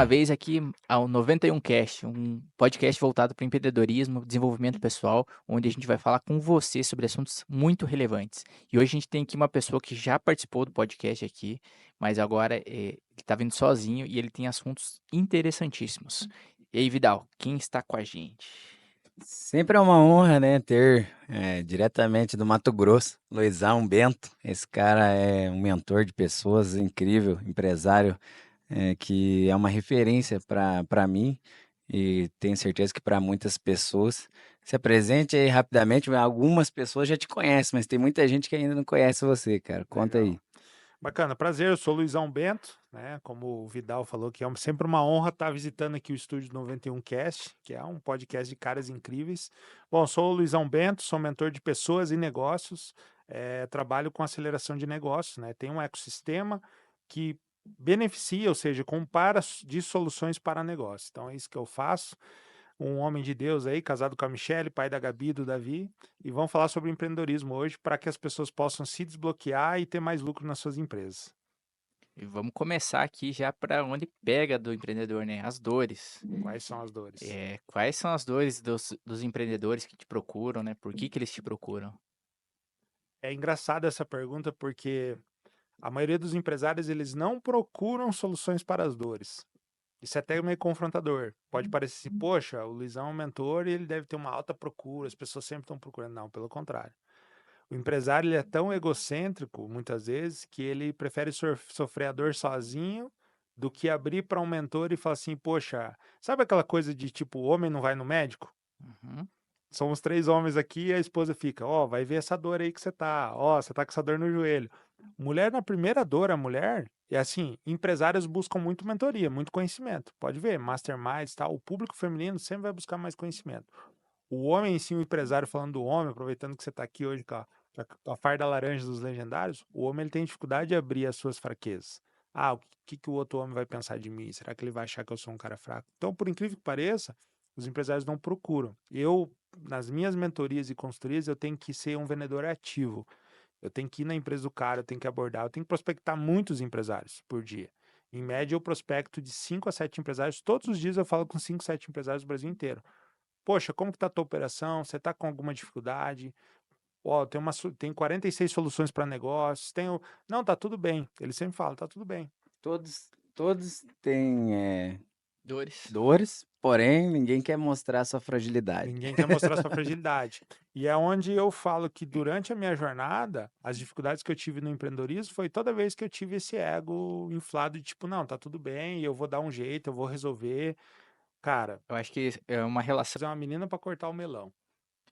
uma vez aqui ao 91 Cast, um podcast voltado para empreendedorismo, desenvolvimento pessoal, onde a gente vai falar com você sobre assuntos muito relevantes. E hoje a gente tem aqui uma pessoa que já participou do podcast aqui, mas agora ele está vindo sozinho e ele tem assuntos interessantíssimos. E aí, Vidal, quem está com a gente? Sempre é uma honra, né, ter diretamente do Mato Grosso, Luizão Bento. Esse cara é um mentor de pessoas incrível, empresário, que é uma referência para mim e tenho certeza que para muitas pessoas. Se apresente aí rapidamente, algumas pessoas já te conhecem, mas tem muita gente que ainda não conhece você, cara. Conta Legal. aí. Bacana, prazer, eu sou Luizão Bento, né? Como o Vidal falou, que é sempre uma honra estar visitando aqui o estúdio 91 Cast, que é um podcast de caras incríveis. Bom, sou o Luizão Bento, sou mentor de pessoas e negócios, trabalho com aceleração de negócios, né? Tem um ecossistema que beneficia, ou seja, compara de soluções para negócio. Então é isso que eu faço. Um homem de Deus aí, casado com a Michelle, pai da Gabi e do Davi, e vamos falar sobre empreendedorismo hoje para que as pessoas possam se desbloquear e ter mais lucro nas suas empresas. E vamos começar aqui já para onde pega do empreendedor, né? As dores. Quais são as dores? Quais são as dores dos empreendedores que te procuram, né? Por que que eles te procuram? É engraçado essa pergunta porque a maioria dos empresários eles não procuram soluções para as dores. Isso é até meio confrontador. Pode parecer assim, poxa, o Luizão é um mentor e ele deve ter uma alta procura, as pessoas sempre estão procurando. Não, pelo contrário. O empresário ele é tão egocêntrico, muitas vezes, que ele prefere sofrer a dor sozinho do que abrir para um mentor e falar assim, poxa, sabe aquela coisa de tipo, o homem não vai no médico? Uhum. Somos três homens aqui e a esposa fica, ó, vai ver essa dor aí que você tá, ó, você tá com essa dor no joelho. Mulher, na primeira dor, a mulher, é assim, empresários buscam muito mentoria, muito conhecimento. Pode ver, masterminds, tal, o público feminino sempre vai buscar mais conhecimento. O homem em si, o empresário falando do homem, aproveitando que você está aqui hoje com a farda laranja dos legendários, o homem ele tem dificuldade de abrir as suas fraquezas. Ah, o que o outro homem vai pensar de mim? Será que ele vai achar que eu sou um cara fraco? Então, por incrível que pareça, os empresários não procuram. Eu, nas minhas mentorias e consultorias, eu tenho que ser um vendedor ativo. Eu tenho que ir na empresa do cara, eu tenho que abordar, eu tenho que prospectar muitos empresários por dia. Em média, eu prospecto de 5 a 7 empresários. Todos os dias eu falo com 5, 7 empresários do Brasil inteiro. Poxa, como que tá a tua operação? Você tá com alguma dificuldade? Ó, tem 46 soluções para negócios, Não, tá tudo bem. Ele sempre fala, tá tudo bem. Todos têm Dores. dores, porém ninguém quer mostrar sua fragilidade. Ninguém quer mostrar sua fragilidade. E é onde eu falo que durante a minha jornada, as dificuldades que eu tive no empreendedorismo foi toda vez que eu tive esse ego inflado de tipo, não, tá tudo bem, eu vou dar um jeito, eu vou resolver. Cara, Eu acho que é uma relação. fazer uma menina para cortar o melão.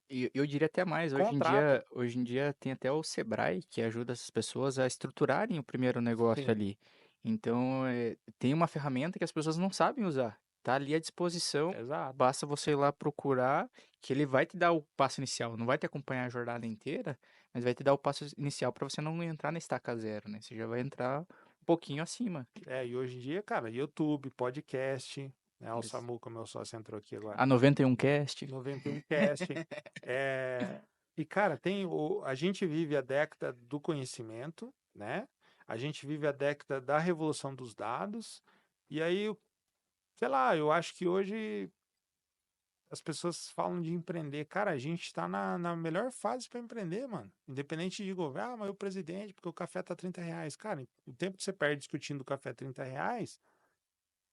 E eu diria até mais, Contrata. hoje em dia tem até o Sebrae que ajuda essas pessoas a estruturarem o primeiro negócio Sim, ali. Então, tem uma ferramenta que as pessoas não sabem usar. Tá ali à disposição, exato. basta você ir lá procurar, que ele vai te dar o passo inicial. Não vai te acompanhar a jornada inteira, mas vai te dar o passo inicial para você não entrar na estaca zero, né? Você já vai entrar um pouquinho acima. E hoje em dia, cara, YouTube, podcast, né? O Isso. Samuca, meu sócio, entrou aqui agora. A 91 Cast. 91 Cast. é... E, cara, a gente vive a década do conhecimento, né? A gente vive a década da revolução dos dados. E aí, sei lá, eu acho que hoje as pessoas falam de empreender. Cara, a gente tá na melhor fase para empreender, mano. Independente de governo, mas o presidente, porque o café tá R$ 30. Cara, o tempo que você perde discutindo o café R$ 30,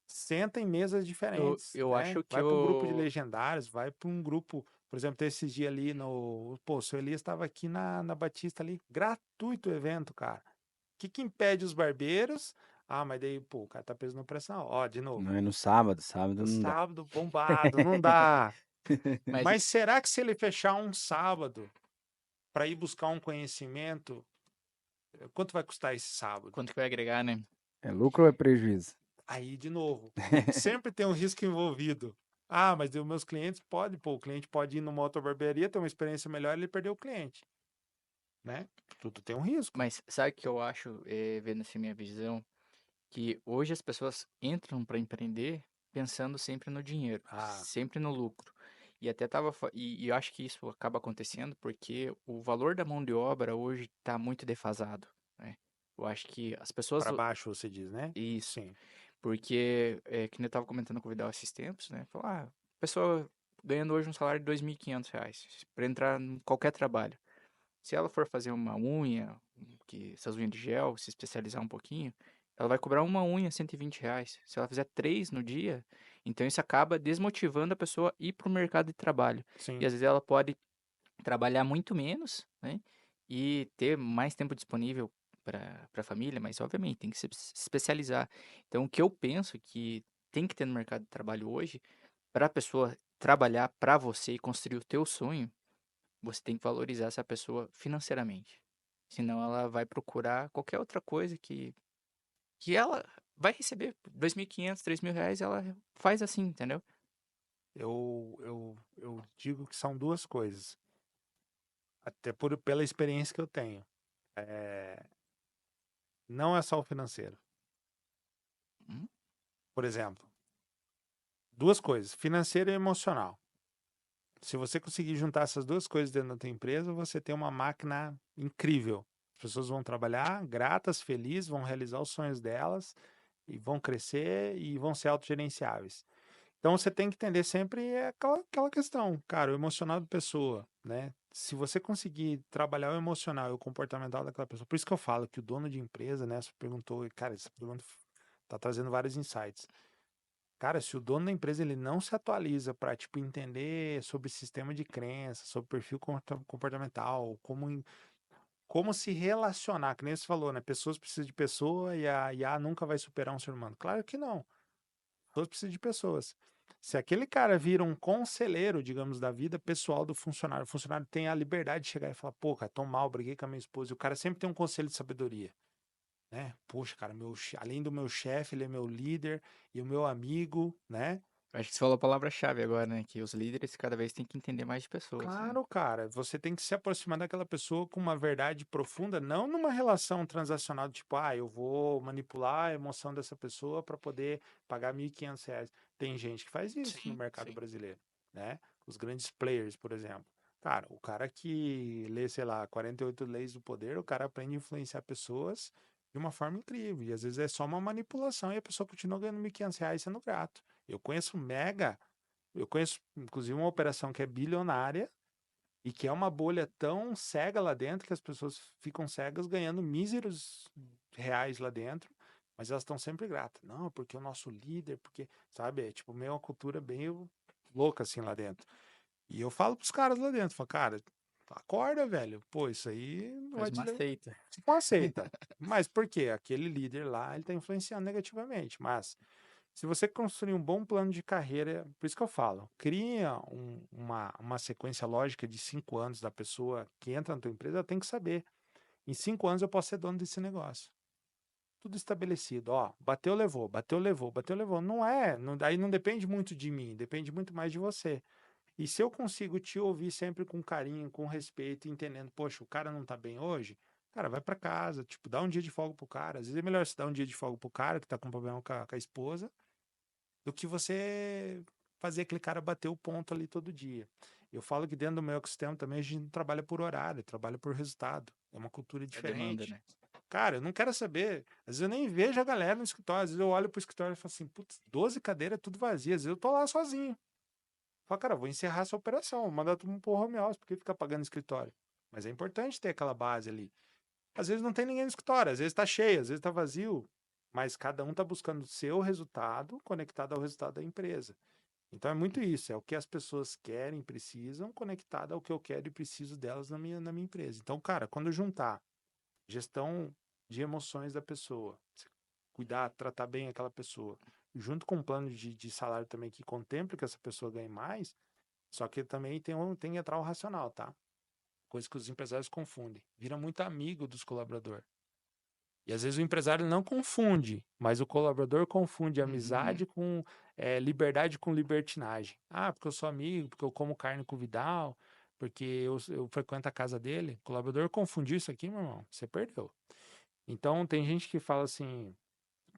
senta em mesas diferentes, Eu né? acho que Vai para um grupo de o. legendários, vai para um grupo, por exemplo, esses dias ali no. Pô, o seu Elias estava aqui na Batista ali, gratuito o evento, cara. O que impede os barbeiros? Ah, mas daí, pô, o cara tá preso na pressão. Ó, de novo. Não é no sábado, sábado No não dá. sábado, bombado, não dá. Mas Mas será que se ele fechar um sábado para ir buscar um conhecimento, quanto vai custar esse sábado? quanto que vai agregar, né? É lucro ou é prejuízo? Aí, de novo, sempre tem um risco envolvido. Ah, mas os meus clientes podem, pô, o cliente pode ir numa outra barbearia, ter uma experiência melhor e ele perder o cliente, né? Tudo tem um risco. Mas sabe o que eu acho, vendo assim minha visão, que hoje as pessoas entram para empreender pensando sempre no dinheiro, Ah, sempre no lucro. E até e eu acho que isso acaba acontecendo porque o valor da mão de obra hoje está muito defasado, né? Eu acho que as pessoas para baixo você diz, né? isso. Sim. Porque, que nem eu tava comentando com o Vidal esses tempos, né? Falou, a pessoa ganhando hoje um salário de R$ 2.500 para entrar em qualquer trabalho. Se ela for fazer uma unha, essas unhas de gel, se especializar um pouquinho, ela vai cobrar uma unha R$ 120. Se ela fizer 3 no dia, então isso acaba desmotivando a pessoa a ir para o mercado de trabalho. E Sim. às vezes ela pode trabalhar muito menos, né? E ter mais tempo disponível para a família, mas obviamente tem que se especializar. Então, o que eu penso que tem que ter no mercado de trabalho hoje, para a pessoa trabalhar para você e construir o teu sonho, você tem que valorizar essa pessoa financeiramente. Senão ela vai procurar qualquer outra coisa que ela vai receber 2.500, R$ 3.000, ela faz assim, entendeu? Eu digo que são duas coisas, até pela experiência que eu tenho. É, não é só o financeiro. Hum, Por exemplo, duas coisas, financeiro e emocional. Se você conseguir juntar essas duas coisas dentro da tua empresa, você tem uma máquina incrível. As pessoas vão trabalhar gratas, felizes, vão realizar os sonhos delas e vão crescer e vão ser autogerenciáveis. Então você tem que entender sempre aquela questão, cara, o emocional da pessoa, né? Se você conseguir trabalhar o emocional e o comportamental daquela pessoa, por isso que eu falo que o dono de empresa, né, você perguntou, e cara, essa pergunta tá trazendo vários insights. Cara, se o dono da empresa ele não se atualiza para tipo entender sobre sistema de crença, sobre perfil comportamental, como se relacionar, que nem você falou, né? Pessoas precisam de pessoa e a IA nunca vai superar um ser humano. Claro que não. Todos precisam de pessoas. Se aquele cara vira um conselheiro, digamos, da vida pessoal do funcionário, o funcionário tem a liberdade de chegar e falar, pô, cara, tô mal, briguei com a minha esposa, e o cara sempre tem um conselho de sabedoria, né? Poxa, cara, além do meu chefe, ele é meu líder e o meu amigo, né? Acho que você falou a palavra-chave agora, né? Que os líderes cada vez têm que entender mais de pessoas. Claro, cara, você tem que se aproximar daquela pessoa com uma verdade profunda, não numa relação transacional, tipo, eu vou manipular a emoção dessa pessoa para poder pagar R$ 1.500. Tem gente que faz isso no Sim, mercado sim. brasileiro, né? Os grandes players, por exemplo. Cara, o cara que lê, sei lá, 48 leis do poder, o cara aprende a influenciar pessoas de uma forma incrível. E às vezes é só uma manipulação e a pessoa continua ganhando R$ 1.500 sendo grato. Eu conheço, inclusive, uma operação que é bilionária e que é uma bolha tão cega lá dentro que as pessoas ficam cegas ganhando míseros reais lá dentro, mas elas estão sempre gratas. Não, porque o nosso líder, porque, sabe, é tipo meio uma cultura bem louca assim lá dentro. E eu falo pros caras lá dentro, falo, cara, acorda, velho. Pô, isso aí não Faz vai te uma levar. seita. Não aceita. Mas por quê? Aquele líder lá, ele tá influenciando negativamente. Mas se você construir um bom plano de carreira, por isso que eu falo, cria uma sequência lógica de 5 anos da pessoa que entra na tua empresa, ela tem que saber. Em 5 anos eu posso ser dono desse negócio. Tudo estabelecido, ó, bateu, levou, bateu, levou, bateu, levou. Não é, aí não depende muito de mim, depende muito mais de você. E se eu consigo te ouvir sempre com carinho, com respeito, entendendo, poxa, o cara não tá bem hoje, cara, vai para casa, tipo, dá um dia de folga pro cara. Às vezes é melhor você dar um dia de folga pro cara que tá com problema com a esposa, do que você fazer aquele cara bater o ponto ali todo dia. Eu falo que dentro do meu ecossistema também a gente não trabalha por horário, trabalha por resultado. É uma cultura É demanda, diferente. né? Cara, eu não quero saber. Às vezes eu nem vejo a galera no escritório. Às vezes eu olho pro escritório e falo assim, putz, 12 cadeiras, tudo vazio. Às vezes eu tô lá sozinho. Fala, cara, vou encerrar essa operação, vou mandar todo mundo pro home office, porque ficar pagando escritório. Mas é importante ter aquela base ali. Às vezes não tem ninguém no escritório, às vezes tá cheio, às vezes tá vazio. Mas cada um tá buscando o seu resultado conectado ao resultado da empresa. Então é muito isso, é o que as pessoas querem, precisam, conectado ao que eu quero e preciso delas na minha empresa. Então, cara, quando eu juntar gestão de emoções da pessoa, cuidar, tratar bem aquela pessoa, junto com um plano de salário também que contemple que essa pessoa ganhe mais, só que também tem que entrar o racional, tá? Coisa que os empresários confundem. Vira muito amigo dos colaboradores. E às vezes o empresário não confunde, mas o colaborador confunde Uhum. amizade com liberdade com libertinagem. Ah, porque eu sou amigo, porque eu como carne com o Vidal, porque eu frequento a casa dele. O colaborador confundiu isso aqui, meu irmão, você perdeu. Então tem gente que fala assim,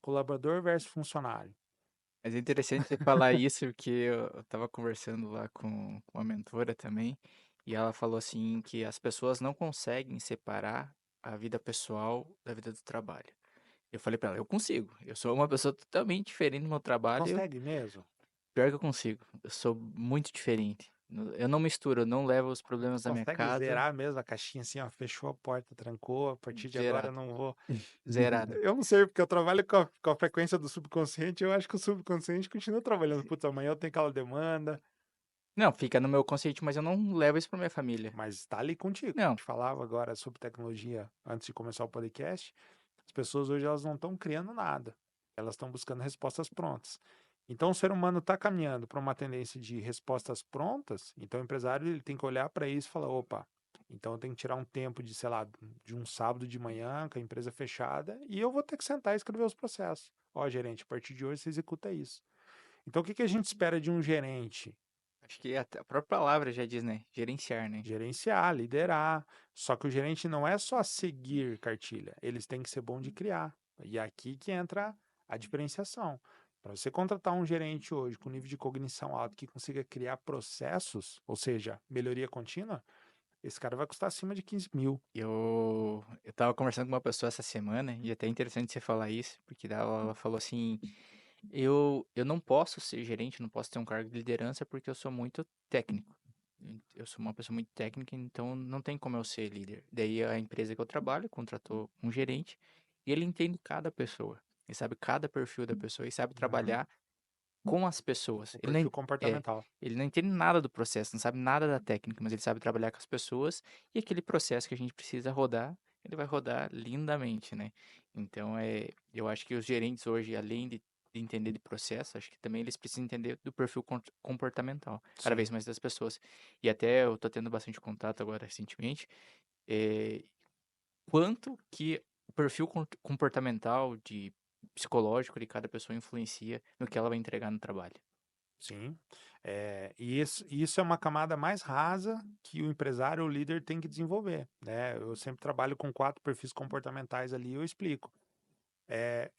colaborador versus funcionário. Mas é interessante você falar isso, porque eu tava conversando lá com uma mentora também, e ela falou assim que as pessoas não conseguem separar a vida pessoal da vida do trabalho. Eu falei pra ela, eu consigo. Eu sou uma pessoa totalmente diferente no meu trabalho. Consegue mesmo? Pior que eu consigo. Eu sou muito diferente. Eu não misturo, eu não levo os problemas da minha Consegue casa zerar mesmo a caixinha assim, ó, fechou a porta, trancou, a partir de agora eu zerado. não vou. Zerado. Eu não sei, porque eu trabalho com a frequência do subconsciente, eu acho que o subconsciente continua trabalhando. Putz, amanhã eu tenho aquela demanda, Não, fica no meu consciente, mas eu não levo isso pra minha família. mas tá ali contigo. A Não. gente falava agora sobre tecnologia antes de começar o podcast. As pessoas hoje elas não estão criando nada, elas estão buscando respostas prontas. Então o ser humano está caminhando para uma tendência de respostas prontas, então o empresário ele tem que olhar para isso e falar, opa, então eu tenho que tirar um tempo de, sei lá, de um sábado de manhã com a empresa fechada e eu vou ter que sentar e escrever os processos. Ó, gerente, a partir de hoje você executa isso. Então o que que a gente espera de um gerente? Acho que até a própria palavra já diz, né? Gerenciar, né? Gerenciar, liderar. Só que o gerente não é só seguir cartilha, eles têm que ser bom de criar. E é aqui que entra a diferenciação. Para você contratar um gerente hoje com nível de cognição alto que consiga criar processos, ou seja, melhoria contínua, esse cara vai custar acima de 15 mil. Eu tava conversando com uma pessoa essa semana, e é até interessante você falar isso, porque ela falou assim, eu não posso ser gerente, não posso ter um cargo de liderança porque eu sou muito técnico. Eu sou uma pessoa muito técnica, então não tem como eu ser líder. Daí a empresa que eu trabalho contratou um gerente e ele entende cada pessoa. Ele sabe cada perfil da pessoa e sabe Uhum. trabalhar com as pessoas. O Ele não, perfil comportamental. ele não entende nada do processo, não sabe nada da técnica, mas ele sabe trabalhar com as pessoas e aquele processo que a gente precisa rodar, ele vai rodar lindamente, né? Então, eu acho que os gerentes hoje, além de entender de processo, acho que também eles precisam entender do perfil comportamental, cada vez Sim. mais das pessoas. E até eu tô tendo bastante contato agora recentemente, eh, quanto que o perfil comportamental de psicológico de cada pessoa influencia no que ela vai entregar no trabalho. Sim, e isso é uma camada mais rasa que o empresário ou líder tem que desenvolver, né? Eu sempre trabalho com 4 perfis comportamentais ali, eu explico.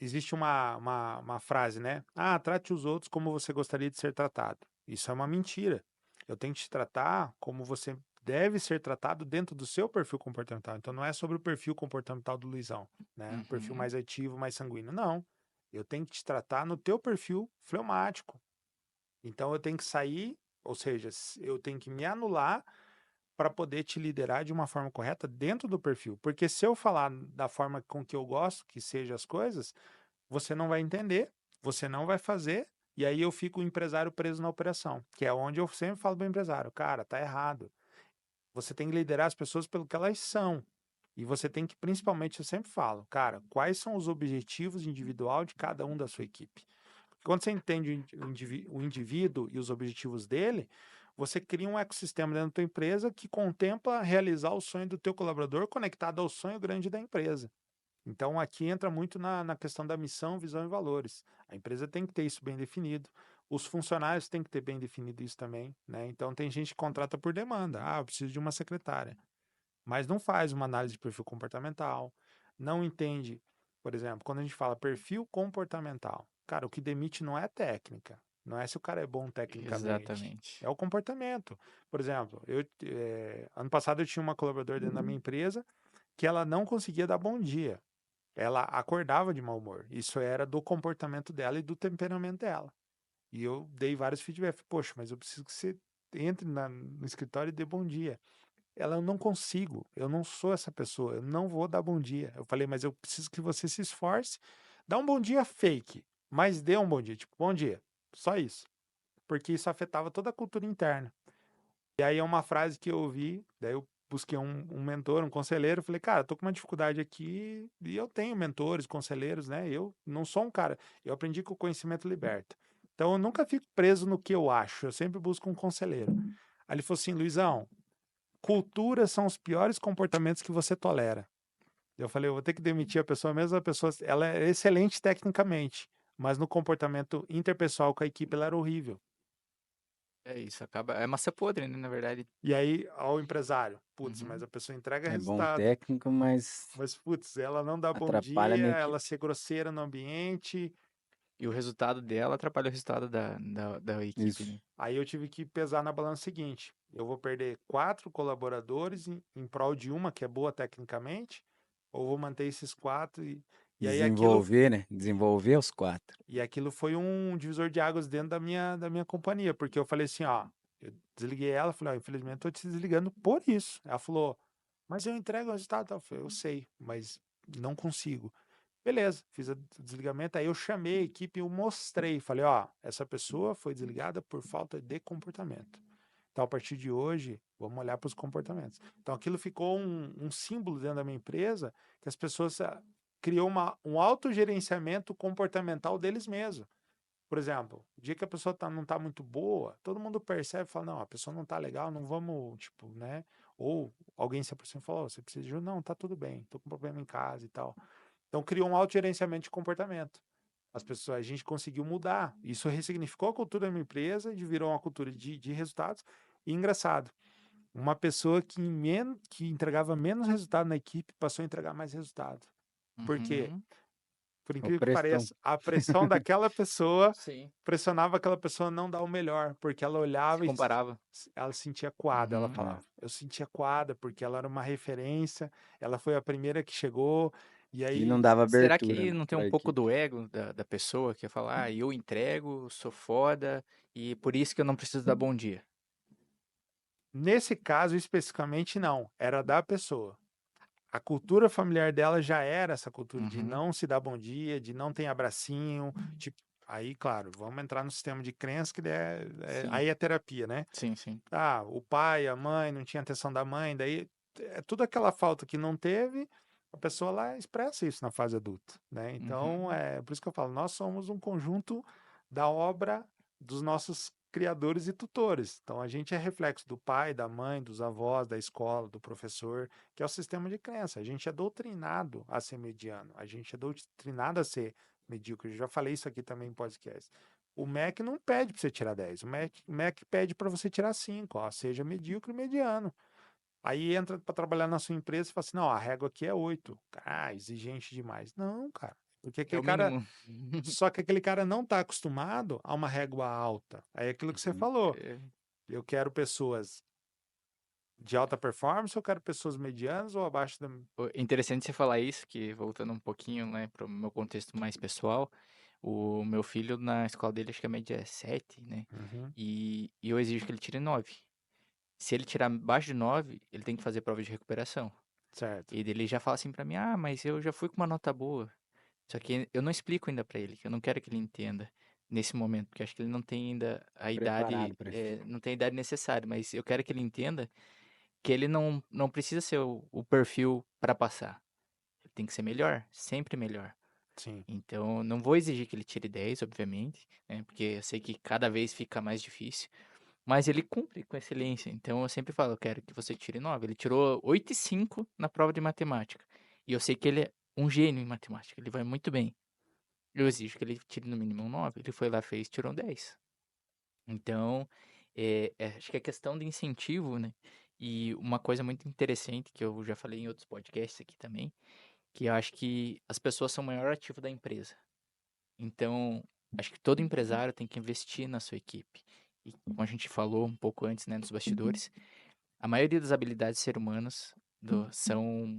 Existe uma frase, né? Ah, trate os outros como você gostaria de ser tratado. Isso é uma mentira. Eu tenho que te tratar como você deve ser tratado dentro do seu perfil comportamental. Então não é sobre o perfil comportamental do Luizão, né? O perfil Uhum. mais ativo, mais sanguíneo. Não. Eu tenho que te tratar no teu perfil fleumático. Então eu tenho que sair, ou seja, eu tenho que me anular para poder te liderar de uma forma correta dentro do perfil. Porque se eu falar da forma com que eu gosto que sejam as coisas, você não vai entender, você não vai fazer, e aí eu fico o empresário preso na operação, que é onde eu sempre falo para o empresário, cara, tá errado. Você tem que liderar as pessoas pelo que elas são. E você tem que, principalmente, eu sempre falo, cara, quais são os objetivos individual de cada um da sua equipe? Quando você entende o indivíduo e os objetivos dele, você cria um ecossistema dentro da tua empresa que contempla realizar o sonho do teu colaborador conectado ao sonho grande da empresa. Então, aqui entra muito na questão da missão, visão e valores. A empresa tem que ter isso bem definido. Os funcionários têm que ter bem definido isso também, né? Então, tem gente que contrata por demanda. Ah, eu preciso de uma secretária. Mas não faz uma análise de perfil comportamental, não entende, por exemplo, quando a gente fala perfil comportamental, cara, o que demite não é a técnica, não é se o cara é bom tecnicamente, Exatamente. é o comportamento. Por exemplo, ano passado eu tinha uma colaboradora dentro da minha empresa que ela não conseguia dar bom dia. Ela acordava de mau humor. Isso era do comportamento dela e do temperamento dela. E eu dei vários feedbacks. Poxa, mas eu preciso que você entre no escritório e dê bom dia. Ela, eu não consigo, eu não sou essa pessoa, eu não vou dar bom dia. Eu falei, mas eu preciso que você se esforce, dá um bom dia fake, mas dê um bom dia, tipo, bom dia, só isso. Porque isso afetava toda a cultura interna. E aí é uma frase que eu ouvi, daí eu busquei um mentor, um conselheiro, falei, cara, tô com uma dificuldade aqui e eu tenho mentores, conselheiros, né? Eu não sou um cara, eu aprendi que o conhecimento liberta. Então eu nunca fico preso no que eu acho, eu sempre busco um conselheiro. Aí ele falou assim, Luizão, culturas são os piores comportamentos que você tolera. Eu falei, eu vou ter que demitir a pessoa, mesmo a pessoa, ela é excelente tecnicamente, mas no comportamento interpessoal com a equipe ela era horrível. É isso, acaba. É massa podre, né, na verdade. E aí, ao empresário, putz, mas Uhum. a pessoa entrega É bom resultado, técnico, mas mas putz, ela não dá bom atrapalha a dia, minha ela equipe. ser grosseira no ambiente. E o resultado dela atrapalha o resultado da equipe, Isso. né? Aí eu tive que pesar na balança seguinte: eu vou perder 4 colaboradores em prol de uma que é boa tecnicamente, ou vou manter esses 4 E aí aquilo, Desenvolver, né? Desenvolver os 4. e aquilo foi um divisor de águas dentro da minha companhia, porque eu falei assim, ó, eu desliguei ela, falei, ó, infelizmente tô te desligando por isso. Ela falou, mas eu entrego o resultado. Eu falei, eu sei, mas não consigo. Beleza, fiz o desligamento, aí eu chamei a equipe e eu mostrei, falei, ó, essa pessoa foi desligada por falta de comportamento. Então, a partir de hoje, vamos olhar para os comportamentos. Então, aquilo ficou um símbolo dentro da minha empresa, que as pessoas criou um autogerenciamento comportamental deles mesmos. Por exemplo, o dia que a pessoa não tá muito boa, todo mundo percebe e fala, não, a pessoa não tá legal, não vamos, tipo, né? Ou alguém se aproxima e fala, você precisa de ajuda? Não, tá tudo bem, tô com problema em casa e tal. Então, criou um autogerenciamento de comportamento. As pessoas, a gente conseguiu mudar. Isso ressignificou a cultura da minha empresa, virou uma cultura de resultados. E engraçado, uma pessoa que entregava menos resultado na equipe passou a entregar mais resultado. Por quê? Uhum. Por incrível que Opressão. pareça, a pressão daquela pessoa Sim. pressionava aquela pessoa a não dar o melhor, porque ela Se olhava e comparava. ela se sentia coada, ela Uhum. É. falava. Eu sentia coada porque ela era uma referência, ela foi a primeira que chegou, e E não aí dava Será abertura, que né, não tem um pra pouco equipe. do ego da pessoa que ia falar, ah, eu entrego, sou foda, e por isso que eu não preciso dar bom dia? nesse caso, especificamente, não. Era da pessoa. A cultura familiar dela já era essa cultura de Uhum. não se dar bom dia, de não ter abracinho. Tipo, aí, claro, vamos entrar no sistema de crença, que Sim, aí é terapia, né? sim, sim. Ah, o pai, a mãe, não tinha atenção da mãe, daí é tudo aquela falta que não teve, a pessoa lá expressa isso na fase adulta, né? Então, Uhum. é por isso que eu falo, nós somos um conjunto da obra dos nossos criadores e tutores. Então, a gente é reflexo do pai, da mãe, dos avós, da escola, do professor, que é o sistema de crença. A gente é doutrinado a ser mediano, a gente é doutrinado a ser medíocre. Eu já falei isso aqui também em podcast. O MEC não pede para você tirar 10, o MEC pede para você tirar 5, ó, seja medíocre e mediano. Aí entra para trabalhar na sua empresa e fala assim: não, a régua aqui é 8. Ah, exigente demais. Não, cara. Porque É aquele o cara. mínimo. Só que aquele cara não está acostumado a uma régua alta. Aí é aquilo que você Uhum. falou. É Eu quero pessoas de alta performance, eu quero pessoas medianas ou abaixo da. interessante você falar isso, que voltando um pouquinho, né, para o meu contexto mais pessoal, o meu filho na escola dele, acho que a média é 7, né? Uhum, E eu exijo que ele tire 9. Se ele tirar abaixo de 9, ele tem que fazer prova de recuperação. certo. E ele já fala assim pra mim, ah, mas eu já fui com uma nota boa. Só que eu não explico ainda pra ele, que eu não quero que ele entenda nesse momento, porque acho que ele não tem ainda a idade, Preparado para isso. não tem a idade necessária, mas eu quero que ele entenda que ele não precisa ser o perfil para passar. Ele tem que ser melhor, sempre melhor. Sim. Então, não vou exigir que ele tire 10, obviamente, né? Porque eu sei que cada vez fica mais difícil. Mas ele cumpre com excelência. Então, eu sempre falo, eu quero que você tire 9. Ele tirou 8,5 na prova de matemática. E eu sei que ele é um gênio em matemática. Ele vai muito bem. Eu exijo que ele tire no mínimo um 9. Ele foi lá, fez, tirou um 10. Então, acho que é questão de incentivo, né? E uma coisa muito interessante, que eu já falei em outros podcasts aqui também, que eu acho que as pessoas são o maior ativo da empresa. Então, acho que todo empresário tem que investir na sua equipe. E como a gente falou um pouco antes, né, nos bastidores, a maioria das habilidades ser humanas são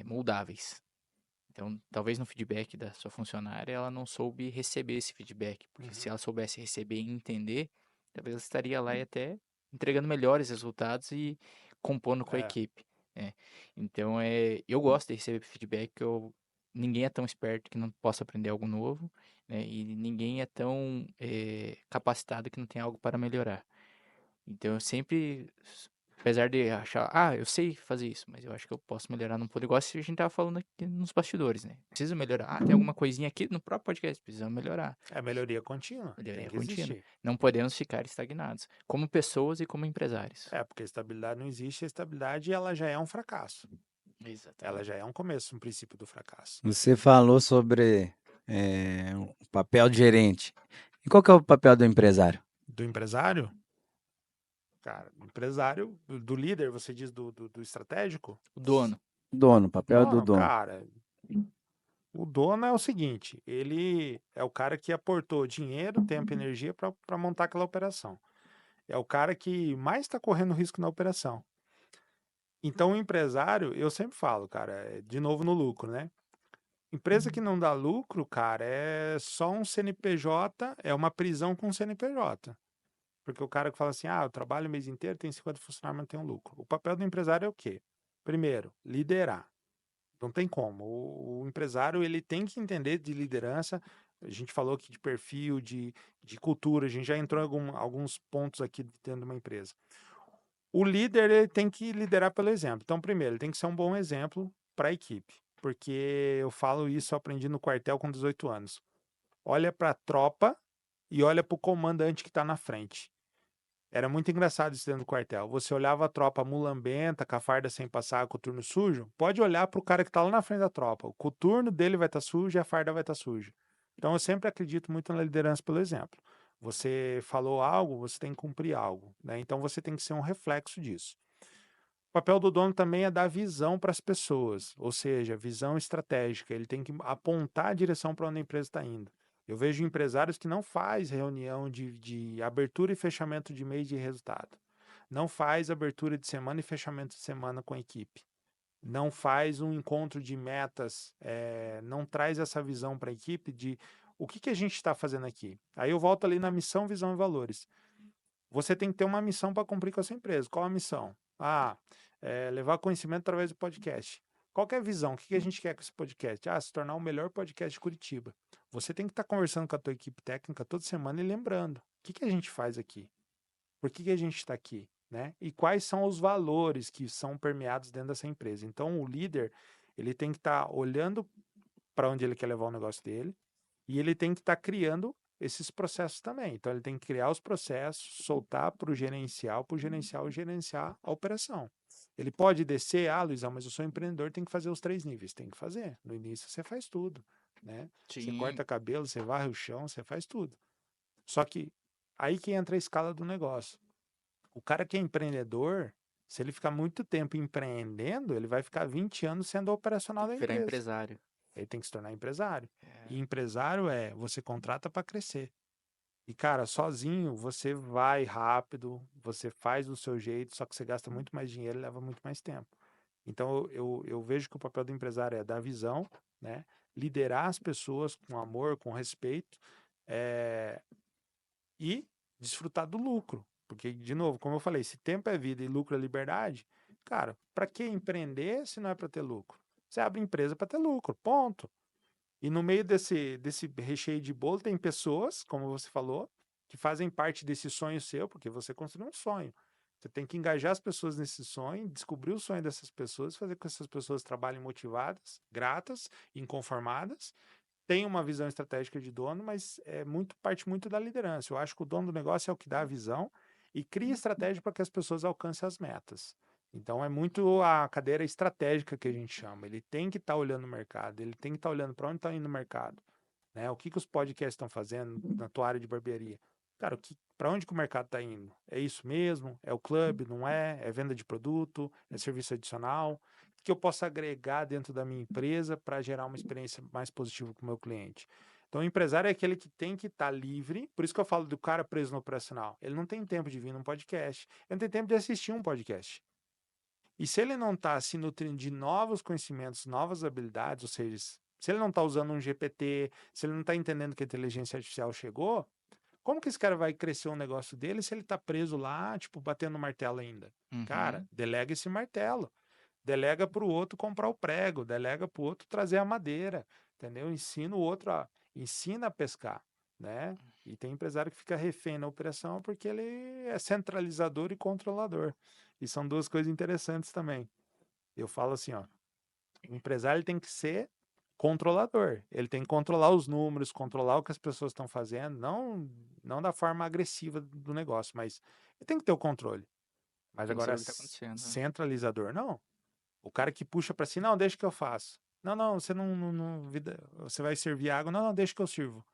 moldáveis. Então, talvez no feedback da sua funcionária, ela não soube receber esse feedback, porque se Uhum. ela soubesse receber e entender, talvez ela estaria lá e até entregando melhores resultados e compondo com a É, equipe, né? Então, eu gosto de receber feedback, ninguém é tão esperto que não possa aprender algo novo, né? E ninguém é tão capacitado que não tem algo para melhorar. Então, eu sempre, apesar de achar, ah, eu sei fazer isso, mas eu acho que eu posso melhorar num negócio que a gente tava falando aqui nos bastidores, né? Preciso melhorar. Ah, tem alguma coisinha aqui no próprio podcast, precisamos melhorar. é melhoria contínua, tem Melhoria que contínua. existir. Não podemos ficar estagnados, como pessoas e como empresários. É, porque a estabilidade não existe, a estabilidade ela já é um fracasso. Ela já Exatamente. é um começo, um princípio do fracasso. Você falou sobre o papel de gerente. E qual que é o papel do empresário? Do empresário, cara, empresário, do líder, você diz do estratégico? O dono. Dono, papel do Dono, dono. cara, o dono é o seguinte, ele é o cara que aportou dinheiro, tempo e energia para montar aquela operação. É o cara que mais está correndo risco na operação. Então, o empresário, eu sempre falo, cara, de novo no lucro, né? Empresa que não dá lucro, cara, é só um CNPJ, é uma prisão com CNPJ. Porque o cara que fala assim, eu trabalho o mês inteiro, tem 50 funcionários, mas não tem um lucro. O papel do empresário é o quê? Primeiro, liderar. Não tem como. O empresário, ele tem que entender de liderança. A gente falou aqui de perfil, de cultura, a gente já entrou em alguns pontos aqui dentro de uma empresa. O líder, ele tem que liderar pelo exemplo. Então, primeiro, ele tem que ser um bom exemplo para a equipe. Porque eu falo isso, eu aprendi no quartel com 18 anos. Olha para a tropa e olha para o comandante que está na frente. Era muito engraçado isso dentro do quartel. Você olhava a tropa mulambenta, com a farda sem passar, com o turno sujo. Pode olhar para o cara que está lá na frente da tropa. O coturno dele vai estar sujo e a farda vai estar suja. Então eu sempre acredito muito na liderança pelo exemplo. Você falou algo, você tem que cumprir algo, né? Então você tem que ser um reflexo disso. O papel do dono também é dar visão para as pessoas, ou seja, visão estratégica. Ele tem que apontar a direção para onde a empresa está indo. Eu vejo empresários que não faz reunião de abertura e fechamento de mês de resultado. Não faz abertura de semana e fechamento de semana com a equipe. Não faz um encontro de metas, não traz essa visão para a equipe de o que a gente está fazendo aqui. Aí eu volto ali na missão, visão e valores. Você tem que ter uma missão para cumprir com a sua empresa. Qual a missão? Levar conhecimento através do podcast. Qual que é a visão? O que a gente quer com esse podcast? Se tornar o melhor podcast de Curitiba. Você tem que estar conversando com a tua equipe técnica toda semana e lembrando. O que a gente faz aqui? Por que a gente está aqui? Né? E quais são os valores que são permeados dentro dessa empresa? Então, o líder, ele tem que estar olhando para onde ele quer levar o negócio dele e ele tem que estar criando esses processos também. Então, ele tem que criar os processos, soltar para o gerencial gerenciar a operação. Ele pode descer, Luizão, mas eu sou empreendedor, tem que fazer os 3 níveis. Tem que fazer. No início, você faz tudo. Né? Você corta cabelo, você varre o chão, você faz tudo. Só que aí que entra a escala do negócio. O cara que é empreendedor, se ele ficar muito tempo empreendendo, ele vai ficar 20 anos sendo operacional da Virar empresa. empresário. Ele tem que se tornar empresário. E empresário você contrata para crescer. E, cara, sozinho você vai rápido, você faz do seu jeito, só que você gasta muito mais dinheiro e leva muito mais tempo. Então, eu vejo que o papel do empresário é dar visão, né? Liderar as pessoas com amor, com respeito, e desfrutar do lucro. Porque, de novo, como eu falei, se tempo é vida e lucro é liberdade, cara, para que empreender se não é para ter lucro? Você abre empresa para ter lucro, ponto. E no meio desse recheio de bolo tem pessoas, como você falou, que fazem parte desse sonho seu, porque você construiu um sonho. Você tem que engajar as pessoas nesse sonho, descobrir o sonho dessas pessoas, fazer com que essas pessoas trabalhem motivadas, gratas, inconformadas, tem uma visão estratégica de dono, mas parte muito da liderança. Eu acho que o dono do negócio é o que dá a visão e cria estratégia para que as pessoas alcancem as metas. Então é muito a cadeira estratégica que a gente chama. Ele tem que estar olhando o mercado, ele tem que estar olhando para onde está indo o mercado, né? O que os podcasts estão fazendo na tua área de barbearia? Cara, para onde que o mercado está indo? É isso mesmo? É o clube? Não é? É venda de produto? É serviço adicional? O que eu posso agregar dentro da minha empresa para gerar uma experiência mais positiva com o meu cliente? Então, o empresário é aquele que tem que estar livre, por isso que eu falo do cara preso no operacional. Ele não tem tempo de vir num podcast, ele não tem tempo de assistir um podcast. E se ele não está se nutrindo de novos conhecimentos, novas habilidades, ou seja, se ele não está usando um GPT, se ele não está entendendo que a inteligência artificial chegou, como que esse cara vai crescer um negócio dele se ele está preso lá, tipo, batendo martelo ainda? Cara, delega esse martelo. Delega para o outro comprar o prego, delega para o outro trazer a madeira, entendeu? Ensina o outro ensina a pescar, né? E tem empresário que fica refém na operação porque ele é centralizador e controlador. E são duas coisas interessantes também. Eu falo assim, ó, o empresário ele tem que ser controlador. Ele tem que controlar os números, controlar o que as pessoas estão fazendo, não da forma agressiva do negócio, mas ele tem que ter o controle. Mas Tem que saber agora, o que tá acontecendo. centralizador, não. O cara que puxa para si, não, deixa que eu faço. Não, você você vai servir água, não, deixa que eu sirvo.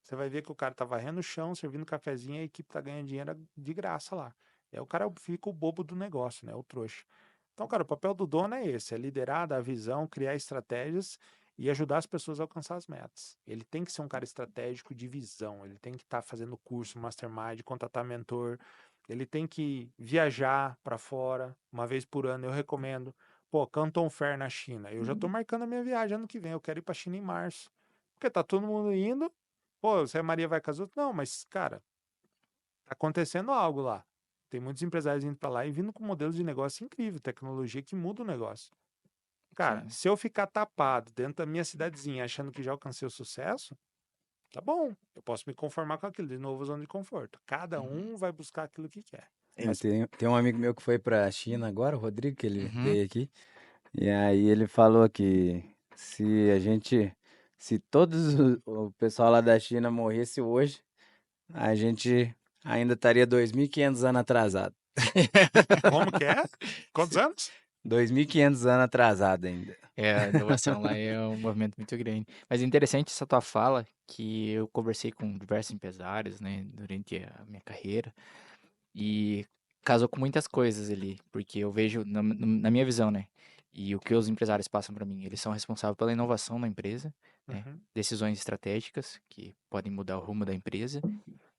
Você vai ver que o cara tá varrendo o chão, servindo cafezinho, e a equipe tá ganhando dinheiro de graça lá. O cara fica o bobo do negócio, né? O trouxa. Então, cara, o papel do dono é esse, é liderar, dar visão, criar estratégias e ajudar as pessoas a alcançar as metas. Ele tem que ser um cara estratégico de visão, ele tem que estar fazendo curso, mastermind, contratar mentor, ele tem que viajar para fora, uma vez por ano, eu recomendo, pô, Canton Fair na China. Eu já tô marcando a minha viagem ano que vem. Eu quero ir pra China em março. Porque tá todo mundo indo. Pô, se a Maria vai com as outras. Não, mas, cara, tá acontecendo algo lá. Tem muitos empresários indo pra lá e vindo com modelos de negócio incrível, tecnologia que muda o negócio. Cara, Sim. se eu ficar tapado dentro da minha cidadezinha achando que já alcancei o sucesso, tá bom. Eu posso me conformar com aquilo. De novo, zona de conforto. Cada Uhum. um vai buscar aquilo que quer. Eu Mas, tem um amigo meu que foi pra China agora, o Rodrigo, que ele Uhum. veio aqui. E aí ele falou que se a gente, se todos o pessoal lá da China morresse hoje, a gente ainda estaria 2.500 anos atrasado. como que é? Quantos Se- anos? 2.500 anos atrasado ainda. A inovação lá é um movimento muito grande. Mas é interessante essa tua fala, que eu conversei com diversos empresários, né, durante a minha carreira, e casou com muitas coisas ali, porque eu vejo, na minha visão, né, e o que os empresários passam para mim, eles são responsáveis pela inovação da empresa, né, Uhum. decisões estratégicas que podem mudar o rumo da empresa,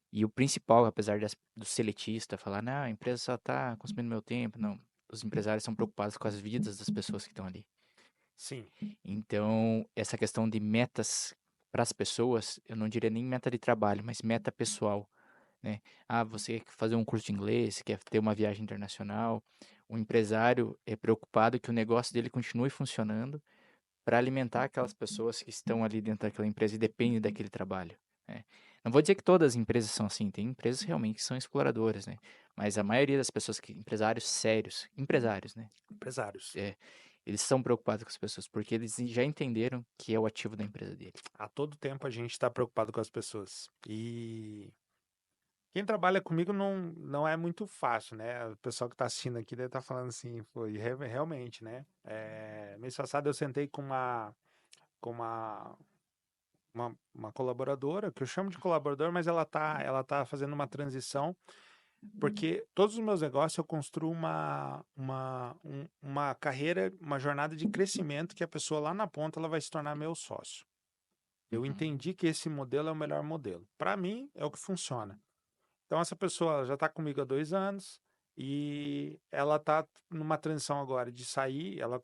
e o principal, apesar do seletista falar, não, a empresa só está consumindo meu tempo, não, os empresários são preocupados com as vidas das pessoas que estão ali. Sim. Então, essa questão de metas para as pessoas, eu não diria nem meta de trabalho, mas meta pessoal, né? Ah, você quer fazer um curso de inglês, quer ter uma viagem internacional. O empresário é preocupado que o negócio dele continue funcionando para alimentar aquelas pessoas que estão ali dentro daquela empresa e dependem daquele trabalho, né? Não vou dizer que todas as empresas são assim, tem empresas realmente que são exploradoras, né? Mas a maioria das pessoas empresários sérios, empresários, né? Empresários. É, eles são preocupados com as pessoas, porque eles já entenderam que é o ativo da empresa dele. A todo tempo a gente está preocupado com as pessoas. E quem trabalha comigo não é muito fácil, né? O pessoal que está assistindo aqui deve estar falando assim, foi realmente, né? Mês passado eu sentei com uma colaboradora, que eu chamo de colaboradora, mas ela tá fazendo uma transição, porque todos os meus negócios eu construo uma carreira, uma jornada de crescimento que a pessoa lá na ponta ela vai se tornar meu sócio. Eu Uhum. entendi que esse modelo é o melhor modelo. Para mim, é o que funciona. Então, essa pessoa já está comigo há 2 anos e ela está numa transição agora de sair. Ela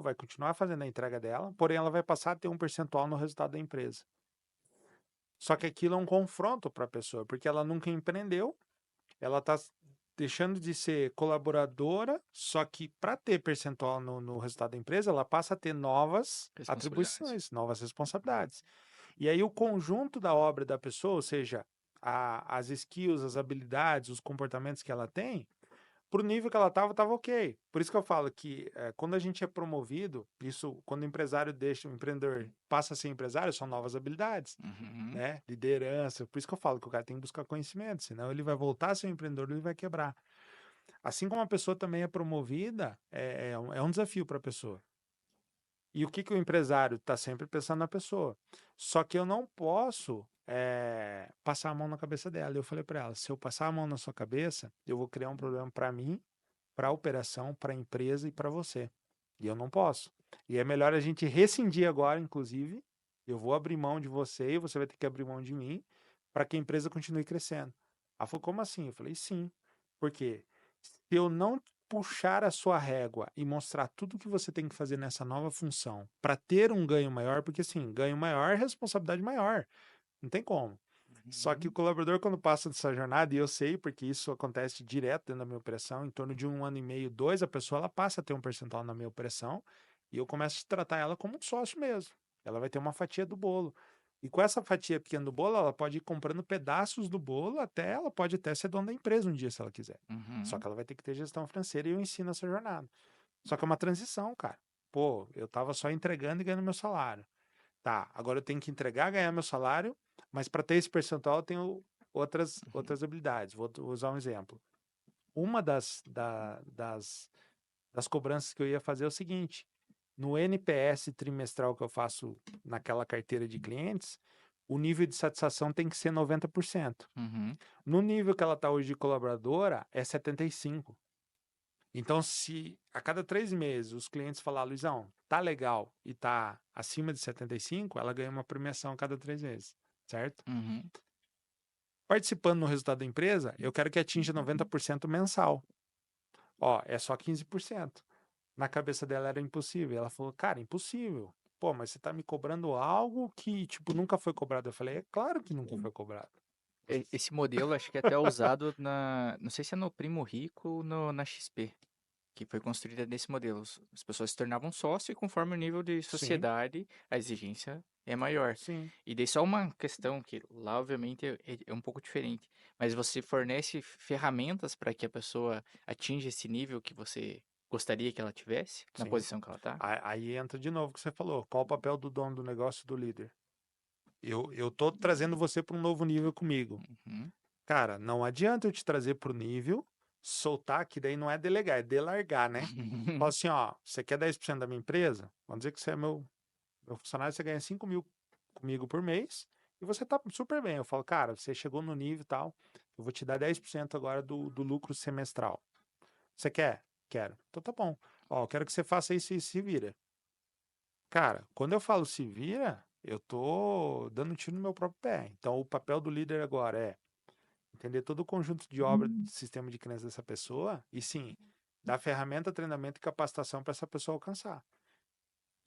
vai continuar fazendo a entrega dela, porém, ela vai passar a ter um percentual no resultado da empresa. Só que aquilo é um confronto para a pessoa, porque ela nunca empreendeu, ela está deixando de ser colaboradora, só que para ter percentual no resultado da empresa, ela passa a ter novas Responsabilidade. atribuições, novas responsabilidades. E aí o conjunto da obra da pessoa, ou seja, as skills, as habilidades, os comportamentos que ela tem, pro nível que ela estava ok. Por isso que eu falo que quando a gente é promovido, isso quando o empresário deixa, o empreendedor passa a ser empresário, são novas habilidades, Uhum. né? Liderança. Por isso que eu falo que o cara tem que buscar conhecimento, senão ele vai voltar a ser um empreendedor, ele vai quebrar. Assim como a pessoa também é promovida, é um desafio para a pessoa. E o que, que o empresário está sempre pensando na pessoa. Só que eu não posso passar a mão na cabeça dela. Eu falei para ela: se eu passar a mão na sua cabeça, eu vou criar um problema para mim, para a operação, para a empresa e para você. E eu não posso. E é melhor a gente rescindir agora, inclusive. Eu vou abrir mão de você e você vai ter que abrir mão de mim para que a empresa continue crescendo. Ela falou: como assim? Eu falei: sim. Por quê? Se eu não puxar a sua régua e mostrar tudo que você tem que fazer nessa nova função para ter um ganho maior, porque assim, ganho maior é responsabilidade maior. Não tem como. Só que o Uhum. colaborador, quando passa dessa jornada, e eu sei, porque isso acontece direto dentro da minha operação, em torno de 1 ano e meio, 2, a pessoa ela passa a ter um percentual na minha operação e eu começo a tratar ela como um sócio mesmo. Ela vai ter uma fatia do bolo. E com essa fatia pequena do bolo, ela pode ir comprando pedaços do bolo, ela pode até ser dona da empresa um dia, se ela quiser. Só Uhum. que ela vai ter que ter gestão financeira e eu ensino essa jornada. Só que é uma transição, cara. Pô, eu tava só entregando e ganhando meu salário. Tá, agora eu tenho que entregar, ganhar meu salário, mas para ter esse percentual eu tenho outras habilidades. Vou usar um exemplo. Uma das cobranças que eu ia fazer é o seguinte: no NPS trimestral que eu faço naquela carteira de clientes, o nível de satisfação tem que ser 90%. Uhum. No nível que ela está hoje de colaboradora, é 75%. Então, se a cada 3 meses os clientes falar, Luizão, tá legal e tá acima de 75, ela ganha uma premiação a cada 3 meses, certo? Uhum. Participando no resultado da empresa, eu quero que atinja 90% mensal. Ó, é só 15%. Na cabeça dela era impossível. Ela falou, cara, impossível. Pô, mas você tá me cobrando algo que, tipo, nunca foi cobrado. Eu falei, é claro que nunca foi cobrado. Esse modelo acho que é até usado não sei se é no Primo Rico ou na XP, que foi construída nesse modelo. As pessoas se tornavam sócio e conforme o nível de Sim, sociedade, a exigência é maior. sim. E daí só uma questão que lá obviamente é um pouco diferente, mas você fornece ferramentas para que a pessoa atinja esse nível que você gostaria que ela tivesse, na Sim. posição que ela tá? Aí entra de novo o que você falou. Qual o papel do dono do negócio e do líder? Eu tô trazendo você para um novo nível comigo. Uhum. Cara, não adianta eu te trazer para o nível, soltar, que daí não é delegar, é delargar, né? Fala assim, ó, você quer 10% da minha empresa? Vamos dizer que você é meu funcionário, você ganha 5 mil comigo por mês e você tá super bem. Eu falo, cara, você chegou no nível e tal, eu vou te dar 10% agora do lucro semestral. Você quer? Quero. Então tá bom. Ó, eu quero que você faça isso e se vira. Cara, quando eu falo se vira, eu tô dando um tiro no meu próprio pé. Então, o papel do líder agora é entender todo o conjunto de obra de sistema de crença dessa pessoa e sim, dar ferramenta, treinamento e capacitação para essa pessoa alcançar.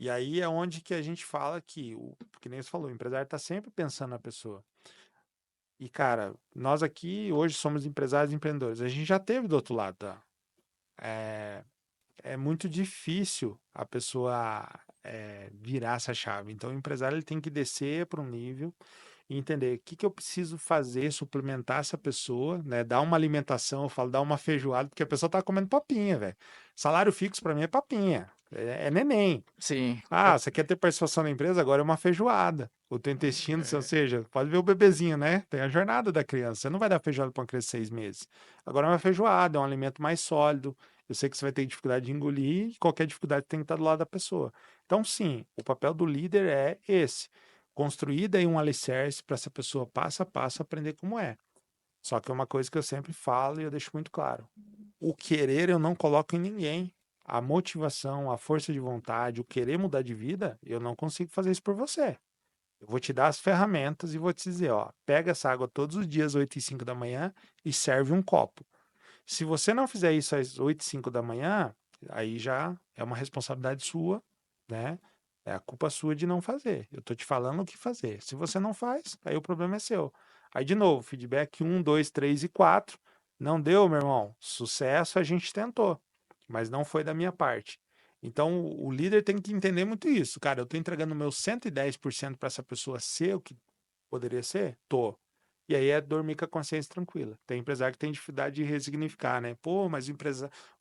E aí é onde que a gente fala que nem você falou, o empresário está sempre pensando na pessoa. E, cara, nós aqui hoje somos empresários e empreendedores. A gente já teve do outro lado, tá? É, é muito difícil a pessoa virar essa chave. Então, o empresário ele tem que descer para um nível e entender o que, que eu preciso fazer, suplementar essa pessoa, né? Dar uma alimentação, eu falo, dar uma feijoada, porque a pessoa tá comendo papinha, velho. Salário fixo para mim é papinha, é neném. Sim. Ah, você quer ter participação na empresa? Agora é uma feijoada. O teu intestino, ou seja, pode ver o bebezinho, né? Tem a jornada da criança. Você não vai dar feijoada para uma criança de 6 meses. Agora é uma feijoada, é um alimento mais sólido. Eu sei que você vai ter dificuldade de engolir, e qualquer dificuldade tem que estar do lado da pessoa. Então, sim, o papel do líder é esse. Construir daí um alicerce para essa pessoa passo a passo aprender como é. Só que é uma coisa que eu sempre falo e eu deixo muito claro. O querer eu não coloco em ninguém. A motivação, a força de vontade, o querer mudar de vida, eu não consigo fazer isso por você. Eu vou te dar as ferramentas e vou te dizer, ó, pega essa água todos os dias, 8 e 5 da manhã, e serve um copo. Se você não fizer isso às 8 e 5 da manhã, aí já é uma responsabilidade sua, né? É a culpa sua de não fazer. Eu tô te falando o que fazer. Se você não faz, aí o problema é seu. Aí, de novo, feedback 1, 2, 3 e 4. Não deu, meu irmão. Sucesso, a gente tentou, mas não foi da minha parte. Então, o líder tem que entender muito isso. Cara, eu tô entregando o meu 110% para essa pessoa ser o que poderia ser? Tô. E aí é dormir com a consciência tranquila. Tem empresário que tem dificuldade de resignificar, né? Pô, mas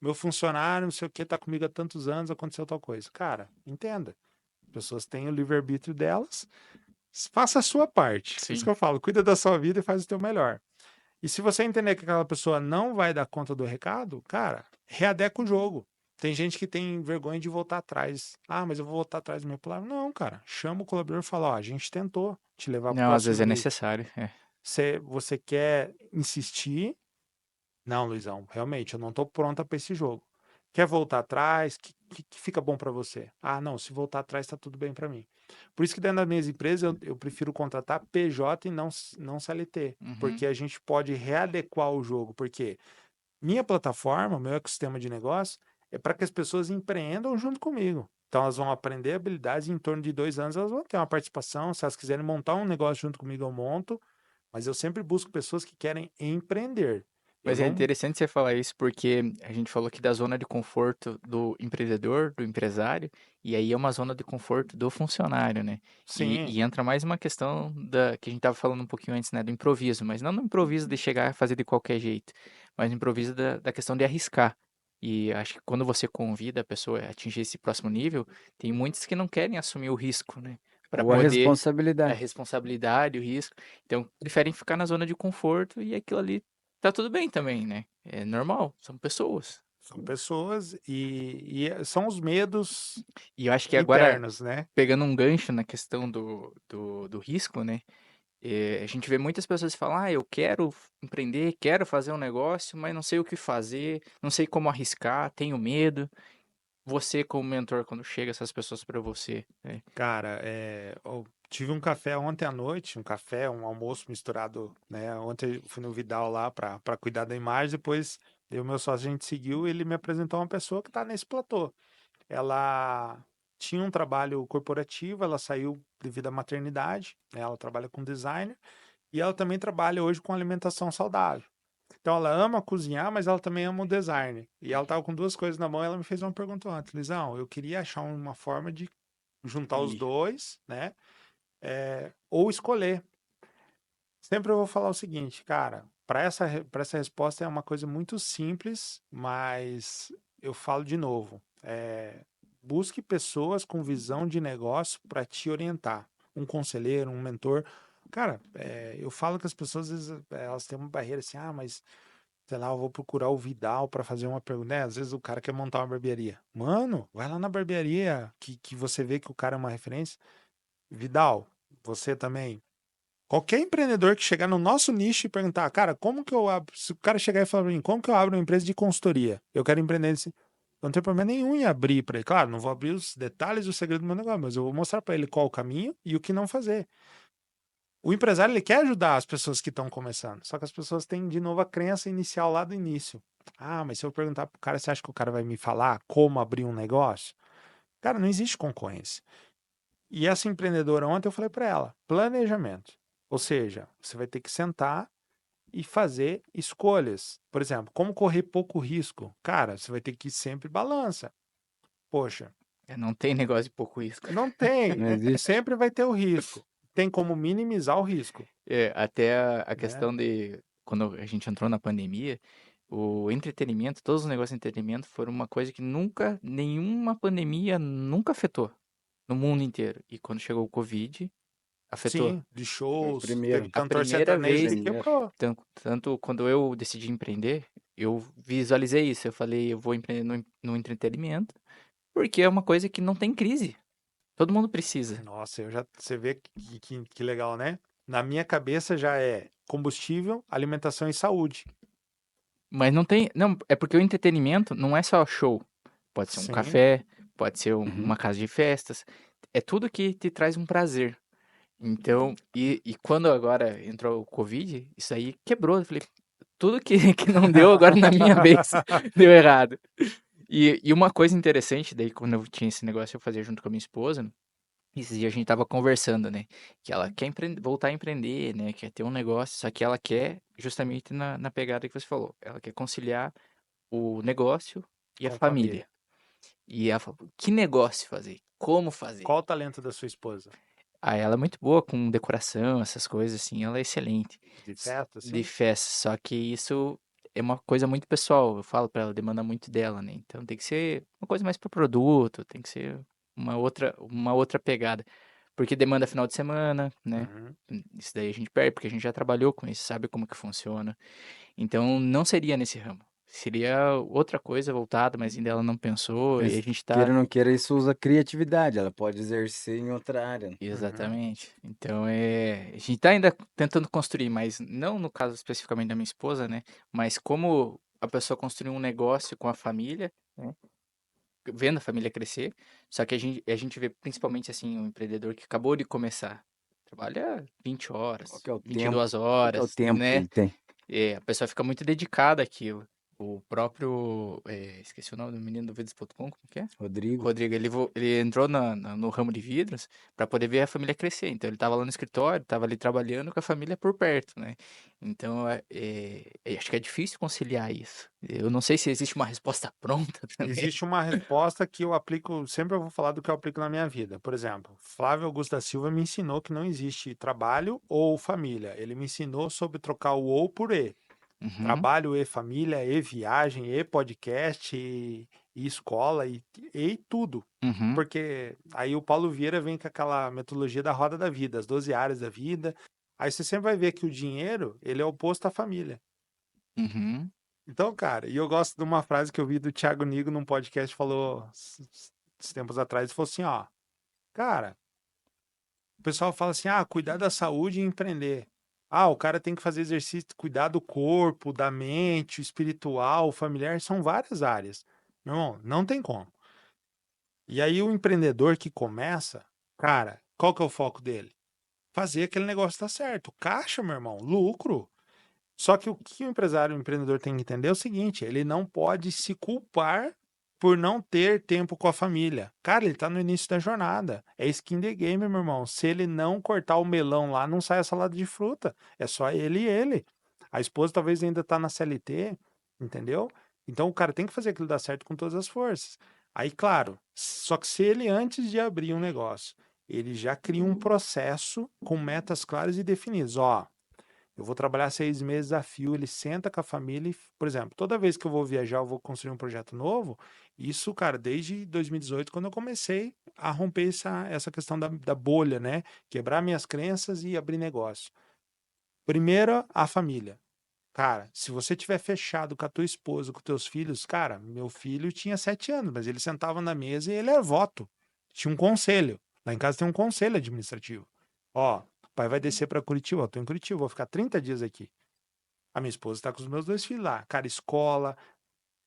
meu funcionário, não sei o que, tá comigo há tantos anos, aconteceu tal coisa. Cara, entenda. As pessoas têm o livre-arbítrio delas, faça a sua parte. Por isso que Sim. eu falo, cuida da sua vida e faz o teu melhor. E se você entender que aquela pessoa não vai dar conta do recado, cara, readeca o jogo. Tem gente que tem vergonha de voltar atrás. Ah, mas eu vou voltar atrás do meu plano. Não, cara. Chama o colaborador e fala, ó, a gente tentou te levar para o Não, às próximo vezes é nível. necessário. É. Você quer insistir? Não, Luizão, realmente, eu não estou pronta para esse jogo. Quer voltar atrás? Que fica bom para você? Ah, não, se voltar atrás está tudo bem para mim. Por isso que dentro das minhas empresas eu prefiro contratar PJ e não CLT, Uhum. porque a gente pode readequar o jogo, porque minha plataforma, meu ecossistema de negócio, é para que as pessoas empreendam junto comigo. Então elas vão aprender habilidades e em torno de 2 anos elas vão ter uma participação. Se elas quiserem montar um negócio junto comigo, eu monto. Mas eu sempre busco pessoas que querem empreender. Eu Mas é não. interessante você falar isso porque a gente falou aqui da zona de conforto do empreendedor, do empresário, e aí é uma zona de conforto do funcionário, né? Sim, E entra mais uma questão da que a gente estava falando um pouquinho antes, né, do improviso, mas não no improviso de chegar a fazer de qualquer jeito, mas no improviso da questão de arriscar. E acho que quando você convida a pessoa a atingir esse próximo nível, tem muitos que não querem assumir o risco, né? Para Ou a poder a responsabilidade. responsabilidade, o risco. Então, preferem ficar na zona de conforto e aquilo ali tá tudo bem também, né? É normal, são pessoas. são pessoas e são os medos E eu acho que agora, internos, né? pegando um gancho na questão do risco, né? A gente vê muitas pessoas que falam, ah, eu quero empreender, quero fazer um negócio, mas não sei o que fazer, não sei como arriscar, tenho medo. Você, como mentor, quando chega essas pessoas para você, né? Cara, eu tive um café ontem à noite, um almoço misturado, né? Ontem eu fui no Vidal lá para cuidar da imagem, depois eu e meu sócio a gente seguiu e ele me apresentou uma pessoa que está nesse platô. ela tinha um trabalho corporativo, ela saiu devido à maternidade, né? Ela trabalha com designer e ela também trabalha hoje com alimentação saudável. Então ela ama cozinhar, mas ela também ama o design. E ela estava com duas coisas na mão e ela me fez uma pergunta antes. Lisão, eu queria achar uma forma de juntar os Ih, dois, né? Ou escolher. Sempre eu vou falar o seguinte, cara, para essa resposta é uma coisa muito simples, mas eu falo de novo. Busque pessoas com visão de negócio para te orientar. Um conselheiro, um mentor. Cara, eu falo que as pessoas, às vezes, elas têm uma barreira assim, mas sei lá, eu vou procurar o Vidal para fazer uma pergunta. Né? Às vezes o cara quer montar uma barbearia. Mano, vai lá na barbearia que você vê que o cara é uma referência. Vidal, você também. Qualquer empreendedor que chegar no nosso nicho e perguntar, cara, como que eu abro? Se o cara chegar e falar pra mim, como que eu abro uma empresa de consultoria? Eu quero empreender nesse. Eu não tenho problema nenhum em abrir para ele. Claro, não vou abrir os detalhes e o segredo do meu negócio, mas eu vou mostrar para ele qual o caminho e o que não fazer. O empresário, ele quer ajudar as pessoas que estão começando, só que as pessoas têm, de novo, a crença inicial lá do início. Mas se eu perguntar pro cara, você acha que o cara vai me falar como abrir um negócio? Cara, não existe concorrência. E essa empreendedora, ontem eu falei para ela, planejamento. Ou seja, você vai ter que sentar e fazer escolhas. Por exemplo, como correr pouco risco? Cara, você vai ter que ir sempre balança. Poxa, Não tem negócio de pouco risco. não tem. não existe. Sempre vai ter o risco. Tem como minimizar o risco, Até a né? questão de quando a gente entrou na pandemia, o entretenimento, todos os negócios de entretenimento foram uma coisa que nunca, nenhuma pandemia nunca afetou no mundo inteiro. E quando chegou o Covid, afetou. Sim, de Foi o shows, primeiro. teve A cantor primeira sertanejo vez, que Primeiro. quebrou. tanto quando eu decidi empreender, eu visualizei isso. Eu falei, eu vou empreender no entretenimento, porque é uma coisa que não tem crise. Todo mundo precisa. Nossa, você vê que legal, né? Na minha cabeça já é combustível, alimentação e saúde. Mas não tem. Não, é porque o entretenimento não é só show. Pode ser um Sim, café, pode ser Uhum. uma casa de festas. É tudo que te traz um prazer. Então, e quando agora entrou o Covid, isso aí quebrou. Eu falei, tudo que, que não deu agora na minha vez deu errado. E uma coisa interessante, daí quando eu tinha esse negócio, eu fazia junto com a minha esposa. Esses dias a gente tava conversando, né? Que ela quer voltar a empreender, né? Quer ter um negócio, só que ela quer justamente na pegada que você falou. Ela quer conciliar o negócio e a com família. família. E ela falou, que negócio fazer? Como fazer? Qual o talento da sua esposa? Aí ela é muito boa com decoração, essas coisas assim, ela é excelente. De festa, De assim? festa, só que isso é uma coisa muito pessoal. Eu falo pra ela, demanda muito dela, né? Então tem que ser uma coisa mais pro produto, tem que ser uma outra pegada. Porque demanda final de semana, né? Uhum. Isso daí a gente perde, porque a gente já trabalhou com isso, sabe como que funciona. Então não seria nesse ramo. Seria outra coisa voltada, mas ainda ela não pensou e a Mas gente queira tá. ou não queira, isso usa criatividade. Ela pode exercer em outra área, né? Uhum. Exatamente. Então a gente tá ainda tentando construir, mas não no caso especificamente da minha esposa, né? Mas como a pessoa construir um negócio com a família, né? Vendo a família crescer. Só que a gente vê principalmente assim, um empreendedor que acabou de começar. Trabalha 20 Qual horas, que é o vinte e tempo? duas Qual que é o horas, tempo que né? ele tem? A pessoa fica muito dedicada àquilo. O próprio, esqueci o nome do menino do vidros.com, como que é? Rodrigo? Rodrigo, ele entrou no ramo de vidros para poder ver a família crescer. Então ele estava lá no escritório, estava ali trabalhando com a família por perto, né? Então acho que é difícil conciliar isso. Eu não sei se existe uma resposta pronta também. Existe uma resposta que eu aplico, sempre eu vou falar do que eu aplico na minha vida. Por exemplo, Flávio Augusto da Silva me ensinou que não existe trabalho ou família. Ele me ensinou sobre trocar o ou por e. Uhum, Trabalho e família, e viagem, e podcast, e escola, e tudo. uhum, Porque aí o Paulo Vieira vem com aquela metodologia da roda da vida, as 12 áreas da vida. Aí você sempre vai ver que o dinheiro, ele é oposto à família. uhum, Então, cara, e eu gosto de uma frase que eu vi do Thiago Nigo num podcast, falou esses tempos atrás, ele falou assim, ó, cara, o pessoal fala assim, cuidar da saúde e empreender. O cara tem que fazer exercício, cuidar do corpo, da mente, o espiritual, o familiar, são várias áreas. Meu irmão, não tem como. E aí o empreendedor que começa, cara, qual que é o foco dele? Fazer aquele negócio dar certo. Caixa, meu irmão, lucro. Só que o empresário, o empreendedor tem que entender é o seguinte, ele não pode se culpar por não ter tempo com a família. Cara, ele tá no início da jornada. É skin the game, meu irmão. Se ele não cortar o melão lá, não sai a salada de fruta. É só ele e ele. A esposa talvez ainda tá na CLT, entendeu? Então o cara tem que fazer aquilo dar certo com todas as forças. Aí, claro, só que se ele antes de abrir um negócio, ele já cria um processo com metas claras e definidas. Ó, eu vou trabalhar 6 meses a fio, ele senta com a família e, por exemplo, toda vez que eu vou viajar, eu vou construir um projeto novo. Isso, cara, desde 2018, quando eu comecei a romper essa questão da bolha, né? Quebrar minhas crenças e abrir negócio. Primeiro, a família. Cara, se você tiver fechado com a tua esposa, com teus filhos, cara, meu filho tinha 7 anos, mas ele sentava na mesa e ele era voto. Tinha um conselho. Lá em casa tem um conselho administrativo. Ó, o pai vai descer para Curitiba, eu tô em Curitiba, vou ficar 30 dias aqui. A minha esposa está com os meus 2 filhos lá, cara, escola.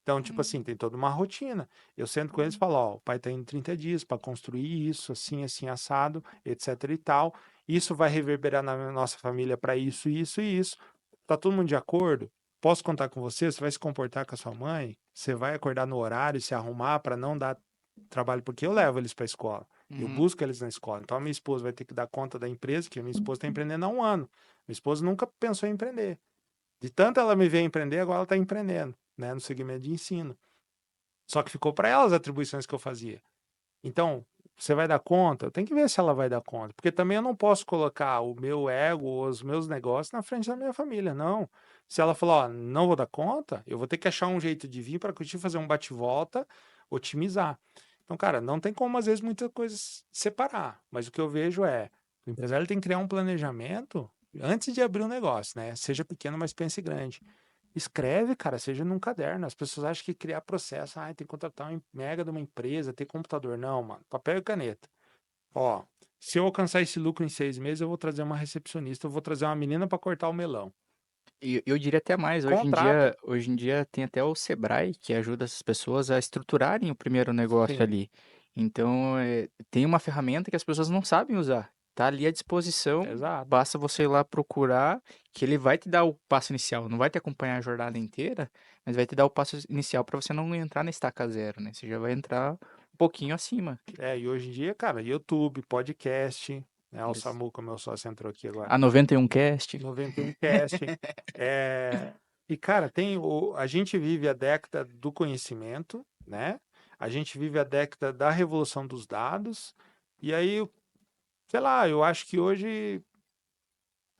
Então, tipo assim, tem toda uma rotina. Eu sento com eles e falo, ó, o pai tá indo 30 dias para construir isso, assim, assim, assado, etc e tal. Isso vai reverberar na nossa família para isso, isso e isso. Tá todo mundo de acordo? Posso contar com você? Você vai se comportar com a sua mãe? Você vai acordar no horário, se arrumar para não dar trabalho, porque eu levo eles para a escola. Eu Uhum. busco eles na escola. Então a minha esposa vai ter que dar conta da empresa, que a minha esposa está empreendendo há um ano. Minha esposa nunca pensou em empreender. De tanto ela me ver empreender, agora ela está empreendendo, né, no segmento de ensino. Só que ficou para ela as atribuições que eu fazia. Então, você vai dar conta? Eu tenho que ver se ela vai dar conta, porque também eu não posso colocar o meu ego, os meus negócios na frente da minha família, não. Se ela falar, ó, não vou dar conta, eu vou ter que achar um jeito de vir para curtir, fazer um bate-volta, otimizar. Então, cara, não tem como às vezes muitas coisas separar, mas o que eu vejo é, o empresário tem que criar um planejamento antes de abrir um negócio, né? Seja pequeno, mas pense grande. Escreve, cara, seja num caderno. As pessoas acham que criar processo, tem que contratar uma mega de uma empresa, ter computador. Não, mano, papel e caneta. Ó, se eu alcançar esse lucro em 6 meses, eu vou trazer uma recepcionista, eu vou trazer uma menina para cortar o melão. E eu diria até mais, Contrata. hoje em dia tem até o Sebrae que ajuda essas pessoas a estruturarem o primeiro negócio Sim, ali. Então, tem uma ferramenta que as pessoas não sabem usar. Tá ali à disposição, exato. basta você ir lá procurar, que ele vai te dar o passo inicial. Não vai te acompanhar a jornada inteira, mas vai te dar o passo inicial para você não entrar na estaca zero, né? Você já vai entrar um pouquinho acima. E hoje em dia, cara, YouTube, podcast, né? O Eles- Samuca, meu sócio, entrou aqui agora. A 91 Cast. 91 Cast. É... E, cara, a gente vive a década do conhecimento, né? A gente vive a década da revolução dos dados. E aí, sei lá, eu acho que hoje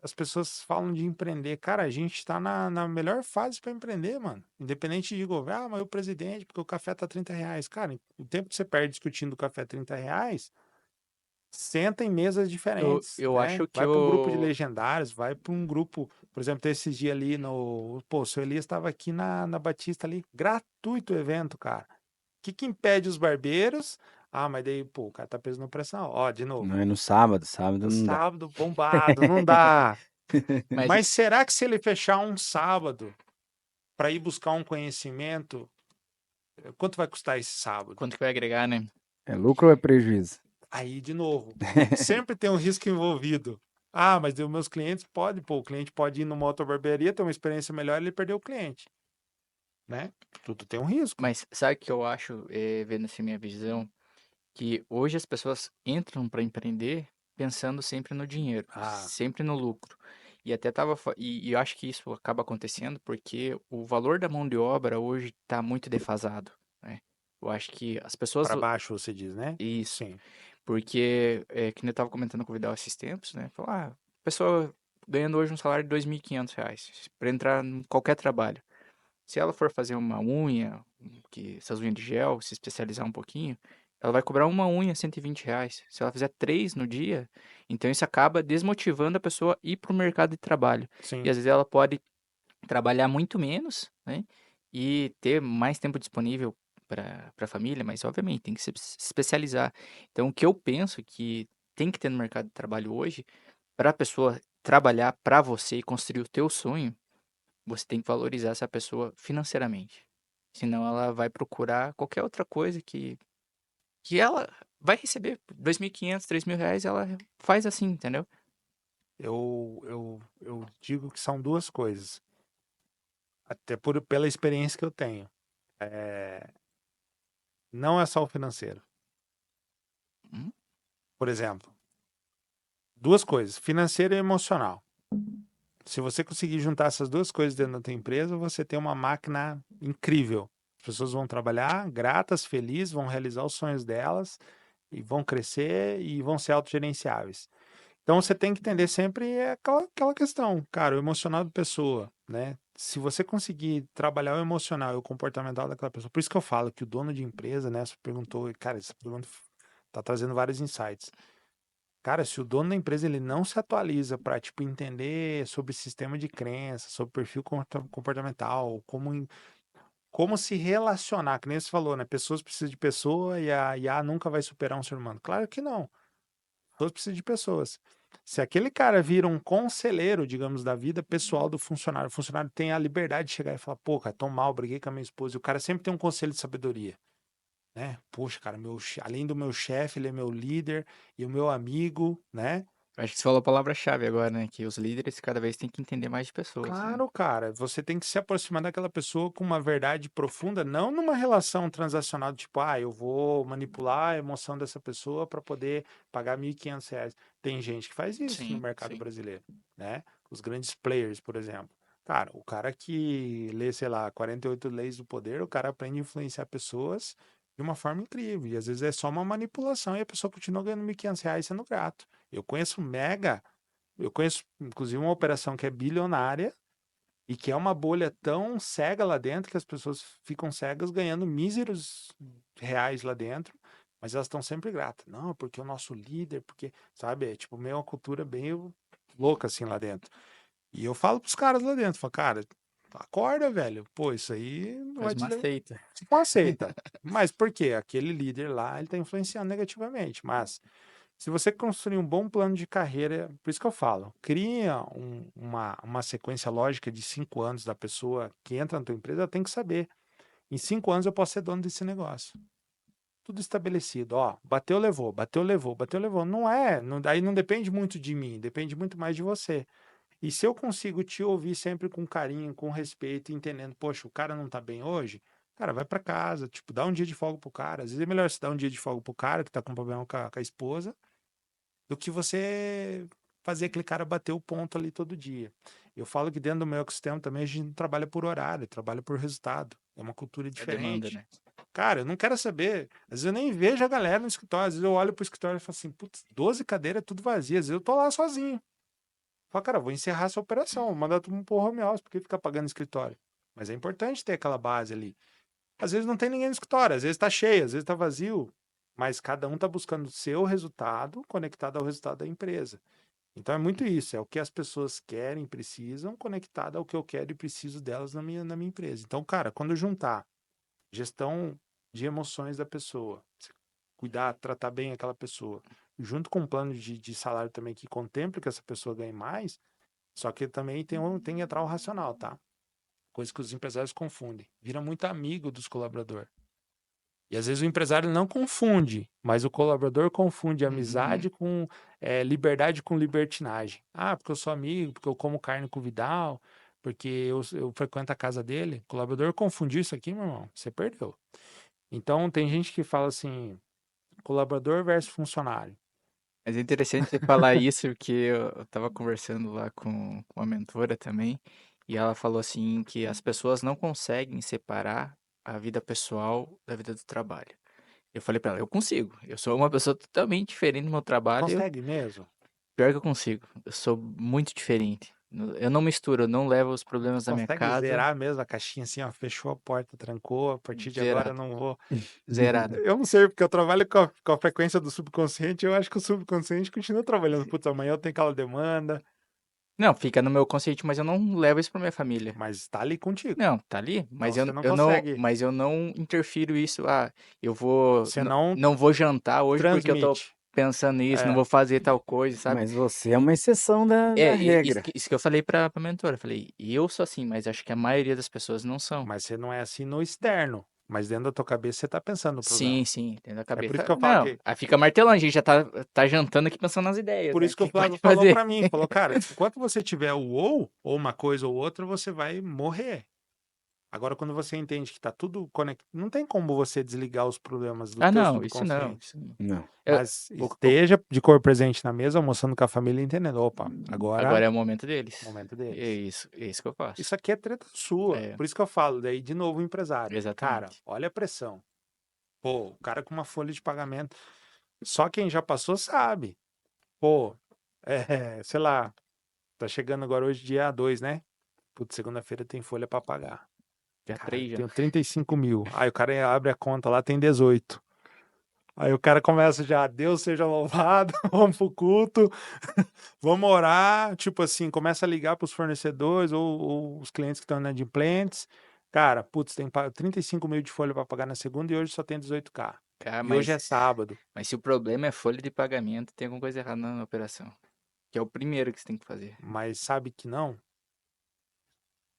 as pessoas falam de empreender. Cara, a gente está na melhor fase para empreender, mano. Independente de governo, mas o presidente, porque o café tá R$ 30. Cara, o tempo que você perde discutindo o café R$ 30, senta em mesas diferentes, Eu né? acho que Vai para um grupo de o. legendários, vai para um grupo, por exemplo, esses dias ali no. Pô, o seu Elias estava aqui na Batista ali, gratuito o evento, cara. O que impede os barbeiros? Ah, mas daí, pô, o cara tá preso na pressão. Ó, de novo. Não é no sábado, sábado No não dá. sábado, bombado, não dá. Mas Mas será que se ele fechar um sábado para ir buscar um conhecimento, quanto vai custar esse sábado? quanto que vai agregar, né? É lucro ou é prejuízo? Aí, de novo, sempre tem um risco envolvido. Ah, mas os meus clientes podem, pô, o cliente pode ir numa outra barbearia, ter uma experiência melhor e ele perder o cliente, né? Tudo tem um risco. Mas sabe o que eu acho, vendo assim minha visão, que hoje as pessoas entram para empreender pensando sempre no dinheiro, Ah, sempre no lucro. E até tava, e eu acho que isso acaba acontecendo porque o valor da mão de obra hoje está muito defasado, né? Eu acho que as pessoas, para baixo você diz, né? isso, Sim, porque, que nem eu tava comentando com o Vidal esses tempos, né? Falou, a pessoa ganhando hoje um salário de R$ 2.500 para entrar em qualquer trabalho. Se ela for fazer uma unha, que essas unhas de gel, se especializar um pouquinho, ela vai cobrar uma unha R$ 120. Se ela fizer 3 no dia, então isso acaba desmotivando a pessoa a ir para o mercado de trabalho. E sim. às vezes ela pode trabalhar muito menos, né? E ter mais tempo disponível para a família, mas obviamente tem que se especializar. Então o que eu penso que tem que ter no mercado de trabalho hoje, para a pessoa trabalhar para você e construir o teu sonho, você tem que valorizar essa pessoa financeiramente. Senão ela vai procurar qualquer outra coisa que ela vai receber 2.500, R$ 3.000, ela faz assim, entendeu? Eu digo que são duas coisas, até pela experiência que eu tenho. não é só o financeiro. Hum? Por exemplo, duas coisas, financeiro e emocional. Se você conseguir juntar essas duas coisas dentro da tua empresa, você tem uma máquina incrível. As pessoas vão trabalhar gratas, felizes, vão realizar os sonhos delas e vão crescer e vão ser autogerenciáveis. Então você tem que entender sempre aquela questão, cara, o emocional da pessoa, né? Se você conseguir trabalhar o emocional e o comportamental daquela pessoa, por isso que eu falo que o dono de empresa, né, você perguntou, cara, essa pergunta tá trazendo vários insights. Cara, se o dono da empresa ele não se atualiza para tipo entender sobre sistema de crença, sobre perfil comportamental, como se relacionar, que nem você falou, né? Pessoas precisam de pessoa e a IA nunca vai superar um ser humano. Claro que não. Pessoas precisam de pessoas. Se aquele cara vira um conselheiro, digamos, da vida pessoal do funcionário, o funcionário tem a liberdade de chegar e falar, pô, cara, tô mal, briguei com a minha esposa, e o cara sempre tem um conselho de sabedoria, né? Poxa, cara, além do meu chefe, ele é meu líder e o meu amigo, né? Acho que você falou a palavra-chave agora, né? Que os líderes cada vez têm que entender mais de pessoas. Claro, cara, você tem que se aproximar daquela pessoa com uma verdade profunda, não numa relação transacional, tipo, eu vou manipular a emoção dessa pessoa para poder pagar R$ 1.500. Tem gente que faz isso no Sim, mercado sim. brasileiro, né? Os grandes players, por exemplo. Cara, o cara que lê, sei lá, 48 leis do poder, o cara aprende a influenciar pessoas de uma forma incrível. E às vezes é só uma manipulação e a pessoa continua ganhando R$ 1.500 sendo grato. Eu conheço, inclusive, uma operação que é bilionária e que é uma bolha tão cega lá dentro que as pessoas ficam cegas ganhando míseros reais lá dentro, mas elas estão sempre gratas. Não, porque o nosso líder, porque, sabe, é tipo meio uma cultura bem louca assim lá dentro. E eu falo pros caras lá dentro, falo, cara, acorda, velho. Pô, isso aí não Faz vai te uma levar. seita. Não aceita. Mas por quê? Aquele líder lá, ele tá influenciando negativamente. Mas se você construir um bom plano de carreira, por isso que eu falo, cria uma sequência lógica de 5 anos da pessoa que entra na tua empresa, ela tem que saber. Em 5 anos eu posso ser dono desse negócio. Tudo estabelecido, ó, bateu, levou, bateu, levou, bateu, levou. Não é, aí não depende muito de mim, depende muito mais de você. E se eu consigo te ouvir sempre com carinho, com respeito, entendendo, poxa, o cara não tá bem hoje, cara, vai pra casa, tipo, dá um dia de folga pro cara. Às vezes é melhor você dar um dia de folga pro cara que tá com problema com a esposa, do que você fazer aquele cara bater o ponto ali todo dia. Eu falo que dentro do meu ecossistema também a gente não trabalha por horário, trabalha por resultado. É uma cultura É demanda, diferente. né? Cara, eu não quero saber. Às vezes eu nem vejo a galera no escritório. Às vezes eu olho pro escritório e falo assim, putz, 12 cadeiras, tudo vazio. Às vezes eu tô lá sozinho. Fala, cara, vou encerrar essa operação, vou mandar todo mundo pro home office, porque ficar pagando escritório. Mas é importante ter aquela base ali. Às vezes não tem ninguém no escritório, às vezes tá cheio, às vezes tá vazio, mas cada um tá buscando o seu resultado conectado ao resultado da empresa. Então é muito isso, é o que as pessoas querem, precisam, conectado ao que eu quero e preciso delas na minha empresa. Então, cara, quando eu juntar gestão de emoções da pessoa, cuidar, tratar bem aquela pessoa, junto com um plano de salário também que contemple que essa pessoa ganhe mais, só que também tem que entrar o racional, tá? Coisa que os empresários confundem. Vira muito amigo dos colaboradores. E às vezes o empresário não confunde, mas o colaborador confunde Uhum. amizade com liberdade com libertinagem. Ah, porque eu sou amigo, porque eu como carne com o Vidal, porque eu frequento a casa dele. O colaborador confundiu isso aqui, meu irmão, você perdeu. Então tem gente que fala assim, colaborador versus funcionário. Mas é interessante você falar isso, porque eu tava conversando lá com a mentora também, e ela falou assim que as pessoas não conseguem separar a vida pessoal da vida do trabalho. Eu falei pra ela, eu consigo. Eu sou uma pessoa totalmente diferente do meu trabalho. Consegue mesmo? Pior que eu consigo. Eu sou muito diferente. Eu não misturo, eu não levo os problemas da minha Consegue casa zerar mesmo a caixinha assim, ó, fechou a porta, trancou, a partir de agora eu zerado. não vou. Zerado. Eu não sei, porque eu trabalho com a frequência do subconsciente, eu acho que o subconsciente continua trabalhando. Putz, amanhã eu tenho aquela demanda, Não, fica no meu consciente, mas eu não levo isso pra minha família. mas tá ali contigo. Não, tá ali, Então mas você não eu não, consegue, mas eu não interfiro isso. Ah, eu vou, você não não vou jantar hoje porque eu tô transmite. pensando nisso, não É, vou fazer tal coisa, sabe? Mas você é uma exceção da É, isso, regra. isso que eu falei pra mentora. Eu falei, eu sou assim, mas acho que a maioria das pessoas não são. mas você não é assim no externo, mas dentro da tua cabeça você tá pensando no problema. Sim, sim, dentro da É por isso cabeça. que eu falo Não, que, aí fica martelando, a gente já tá jantando aqui pensando nas ideias, por né? isso O que o que que Flávio pode falou fazer? pra mim, falou, cara, enquanto você tiver o ou uma coisa ou outra, você vai morrer. Agora, quando você entende que tá tudo conectado, não tem como você desligar os problemas do Ah, teu não, isso não. subconsciente. Isso não. Não. Mas esteja de cor presente na mesa, almoçando com a família, entendendo. Opa, Agora agora é o momento é o deles. momento É deles. isso que eu faço. Isso aqui é treta sua. É, Por isso que eu falo, daí, de novo, o empresário. Cara, exatamente. olha a pressão. Pô, o cara com uma folha de pagamento. Só quem já passou sabe. Pô, sei lá, tá chegando agora hoje dia 2, né? Putz, segunda-feira tem folha pra pagar. Já Cara, 3 já. tenho 35 mil. Aí o cara abre a conta lá, tem 18. Aí o cara começa já, Deus seja louvado, vamos pro culto, vamos orar. Tipo assim, começa a ligar pros fornecedores ou os clientes que estão inadimplentes. Cara, putz, tem 35 mil de folha pra pagar na segunda e hoje só tem 18K. Cara, E hoje é sábado. mas se o problema é folha de pagamento, tem alguma coisa errada na operação. Que é o primeiro que você tem que fazer. Mas sabe que não?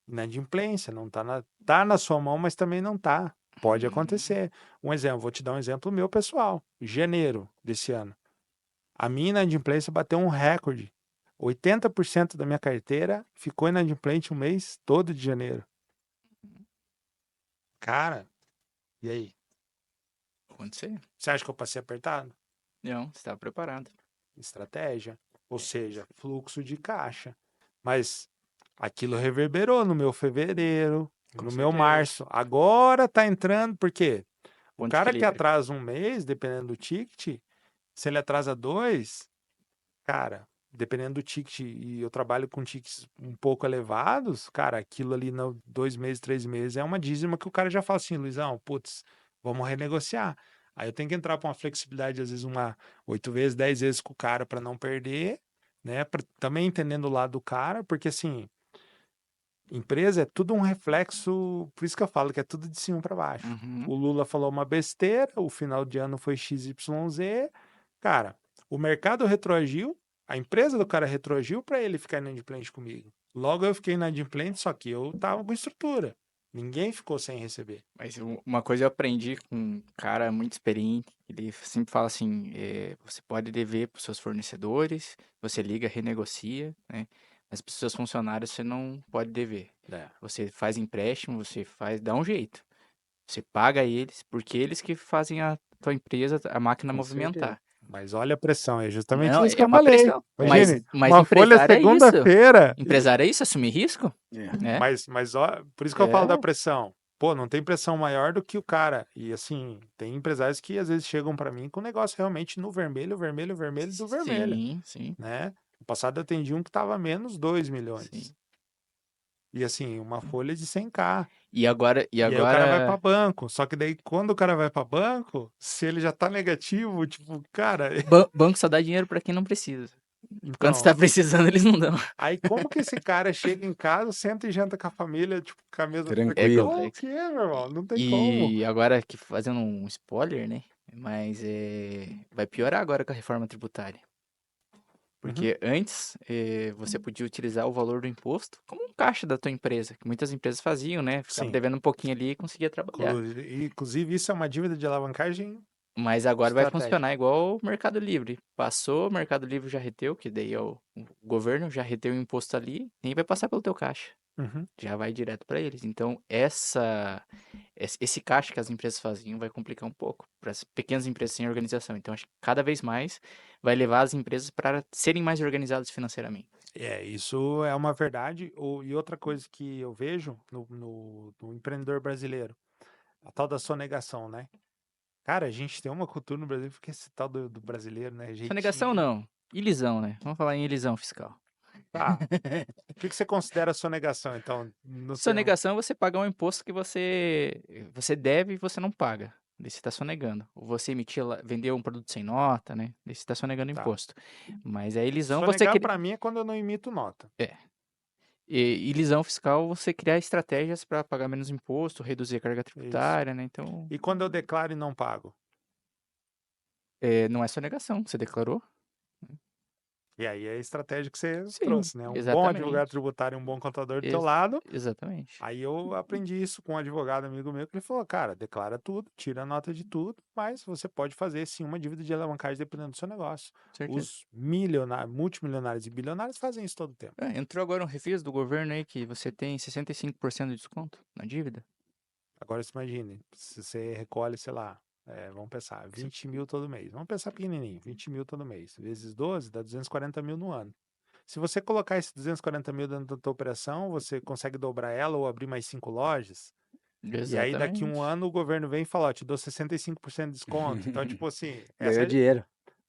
Inadimplência, não tá na sua mão, mas também não tá. Pode Uhum. acontecer. Um exemplo, vou te dar um exemplo meu pessoal. Janeiro desse ano. A minha inadimplência bateu um recorde. 80% da minha carteira ficou inadimplente o mês todo de janeiro. Cara, e aí? Acontecer? Você acha que eu passei apertado? Não, você estava preparado. Estratégia. Ou seja, fluxo de caixa. Mas aquilo reverberou no meu fevereiro, Com no meu certeza. março. Agora tá entrando, por quê? O Ponto de cara que equilíbrio. atrasa um mês, dependendo do ticket, se ele atrasa 2, cara, dependendo do ticket, e eu trabalho com tickets um pouco elevados, cara, aquilo ali, 2 meses, 3 meses, é uma dízima que o cara já fala assim, Luizão, putz, vamos renegociar. Aí eu tenho que entrar para uma flexibilidade, às vezes, 8 vezes, 10 vezes com o cara para não perder, né? Também entendendo o lado do cara, porque assim, empresa é tudo um reflexo, por isso que eu falo que é tudo de cima para baixo. Uhum. O Lula falou uma besteira, o final de ano foi XYZ, cara, o mercado retroagiu, a empresa do cara retroagiu para ele ficar inadimplente comigo. Logo eu fiquei inadimplente, só que eu tava com estrutura. Ninguém ficou sem receber. Mas uma coisa eu aprendi com um cara muito experiente, ele sempre fala assim, você pode dever para os seus fornecedores, você liga, renegocia, né? Mas para os seus funcionários você não pode dever. Você faz empréstimo, dá um jeito. Você paga eles, porque eles que fazem a tua empresa, a máquina Com certeza. movimentar. Mas olha a pressão, é justamente Não, isso que é eu uma falei. pressão. Imagine, Mas uma folha empresário é isso. segunda-feira. Empresário é isso, assumir risco, né? Mas ó, por isso que eu falo da É, pressão. Pô, não tem pressão maior do que o cara. E assim, tem empresários que às vezes chegam para mim com o negócio realmente no vermelho, vermelho, vermelho do vermelho, sim, né? No passado eu atendi um que tava menos 2 milhões. sim. E assim, uma folha de 100K. E agora, E aí o cara vai para banco. Só que daí quando o cara vai para banco, se ele já tá negativo, tipo, cara, banco só dá dinheiro para quem não precisa. Quando você então, tá precisando, eles não dão. aí como que esse cara chega em casa, senta e janta com a família, tipo, com a mesa É Tranquilo. Como complexo. que é, meu irmão? Não tem como. E agora que fazendo um spoiler, né? Mas vai piorar agora com a reforma tributária. Uhum. Porque antes você podia utilizar o valor do imposto como um caixa da tua empresa, que muitas empresas faziam, né? Ficava Sim. devendo um pouquinho ali e conseguia trabalhar. Inclusive, isso é uma dívida de alavancagem Mas agora vai estratégica. funcionar igual o Mercado Livre. Passou, o Mercado Livre já reteu, que daí é o governo já reteu o imposto ali, nem vai passar pelo teu caixa. Uhum. Já vai direto para eles. Então, esse caixa que as empresas faziam vai complicar um pouco para as pequenas empresas sem organização. Então, acho que cada vez mais vai levar as empresas para serem mais organizadas financeiramente. Isso é uma verdade. E outra coisa que eu vejo no empreendedor brasileiro, a tal da sonegação, né? Cara, a gente tem uma cultura no Brasil, porque esse tal do brasileiro, né? Sonegação não. Ilisão, né? Vamos falar em ilisão fiscal. Tá. O que você considera sonegação, então, no termo? Sonegação é você pagar um imposto que você deve e você não paga. Daí você está sonegando. Ou você vendeu um produto sem nota, né? Daí você está sonegando Tá. imposto. Mas a ilisão Sonegar pra mim é quando eu não imito nota. E ilisão fiscal você criar estratégias para pagar menos imposto, reduzir a carga tributária, né? Então, E quando eu declaro e não pago? não é sonegação. Você declarou? E aí é a estratégia que você Sim, trouxe, né? Um bom exatamente. advogado tributário e um bom contador do teu Ex lado. exatamente. Aí eu aprendi isso com um advogado amigo meu, que ele falou, cara, declara tudo, tira a nota de tudo, mas você pode fazer sim uma dívida de alavancagem dependendo do seu negócio. Certeza. Os milionários, multimilionários e bilionários fazem isso todo o tempo. Entrou agora um refis do governo aí que você tem 65% de desconto na dívida. Agora você imagine, se você recolhe, sei lá, vamos pensar, 20 mil todo mês. Vamos pensar pequenininho, 20 mil todo mês. Vezes 12 dá 240 mil no ano. Se você colocar esses 240 mil dentro da tua operação, você consegue dobrar ela ou abrir mais 5 lojas. E aí, daqui um Exatamente. ano, o governo vem e fala, ó, te dou 65% de desconto. Então, tipo assim, Ganhou dinheiro.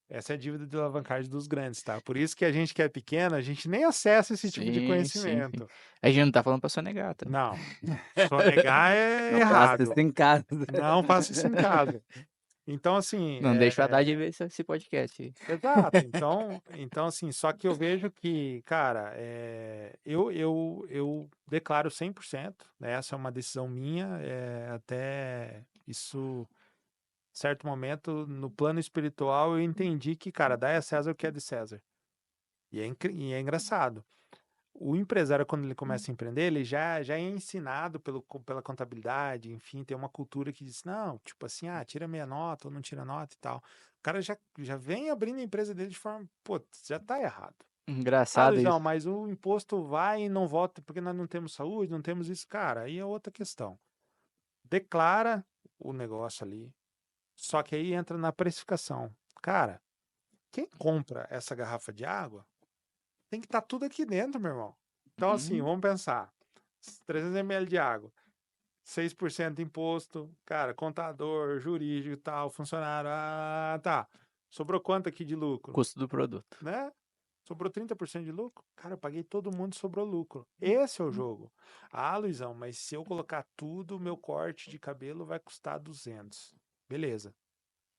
essa é a dívida de alavancagem dos grandes, tá? Por isso que a gente que é pequeno, a gente nem acessa esse tipo de Sim, sim, sim. conhecimento. A gente não tá falando pra sonegar, tá? Não, sonegar é Não faça isso errado. em casa. Não faça isso em casa. Então, assim, Não deixa o Haddad ver esse podcast aí. exato. Então, assim, só que eu vejo que, cara, eu declaro 100%, né? Essa é uma decisão minha, até isso, certo momento, no plano espiritual, eu entendi que, cara, dá a César o que é de César. E é engraçado. O empresário, quando ele começa a empreender, ele já é ensinado pela contabilidade, enfim, tem uma cultura que diz, não, tipo assim, tira meia nota ou não tira nota e tal. O cara já vem abrindo a empresa dele de forma, pô, já tá errado. Engraçado Luizão, isso. mas o imposto vai e não volta porque nós não temos saúde, não temos isso. Cara, aí é outra questão. Declara o negócio ali, só que aí entra na precificação. Cara, quem compra essa garrafa de água tem que estar tudo aqui dentro, meu irmão. Então, assim, Uhum. vamos pensar. 300 ml de água, 6% de imposto, cara, contador, jurídico e tal, funcionário, tá. Sobrou quanto aqui de lucro? Custo do produto. Né? Sobrou 30% de lucro? Cara, eu paguei todo mundo e sobrou lucro. Esse é o jogo. Luizão, mas se eu colocar tudo, meu corte de cabelo vai custar 200. Beleza.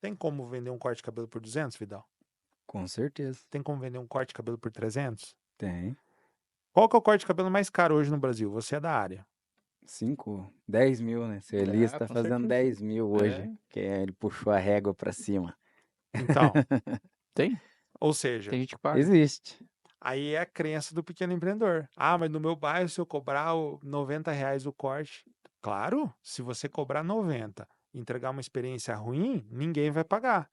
Tem como vender um corte de cabelo por 200, Vidal? Com certeza. Tem como vender um corte de cabelo por 300? Tem. Qual que é o corte de cabelo mais caro hoje no Brasil? Você é da área. 5, 10 mil, né? Seu Elias tá Com fazendo certeza. 10 mil hoje. Que ele puxou a régua pra cima. Então, Tem. ou seja, Tem gente que paga. Existe. aí é a crença do pequeno empreendedor. Mas no meu bairro, se eu cobrar R$ 90 o corte, claro, se você cobrar 90 e entregar uma experiência ruim, ninguém vai pagar.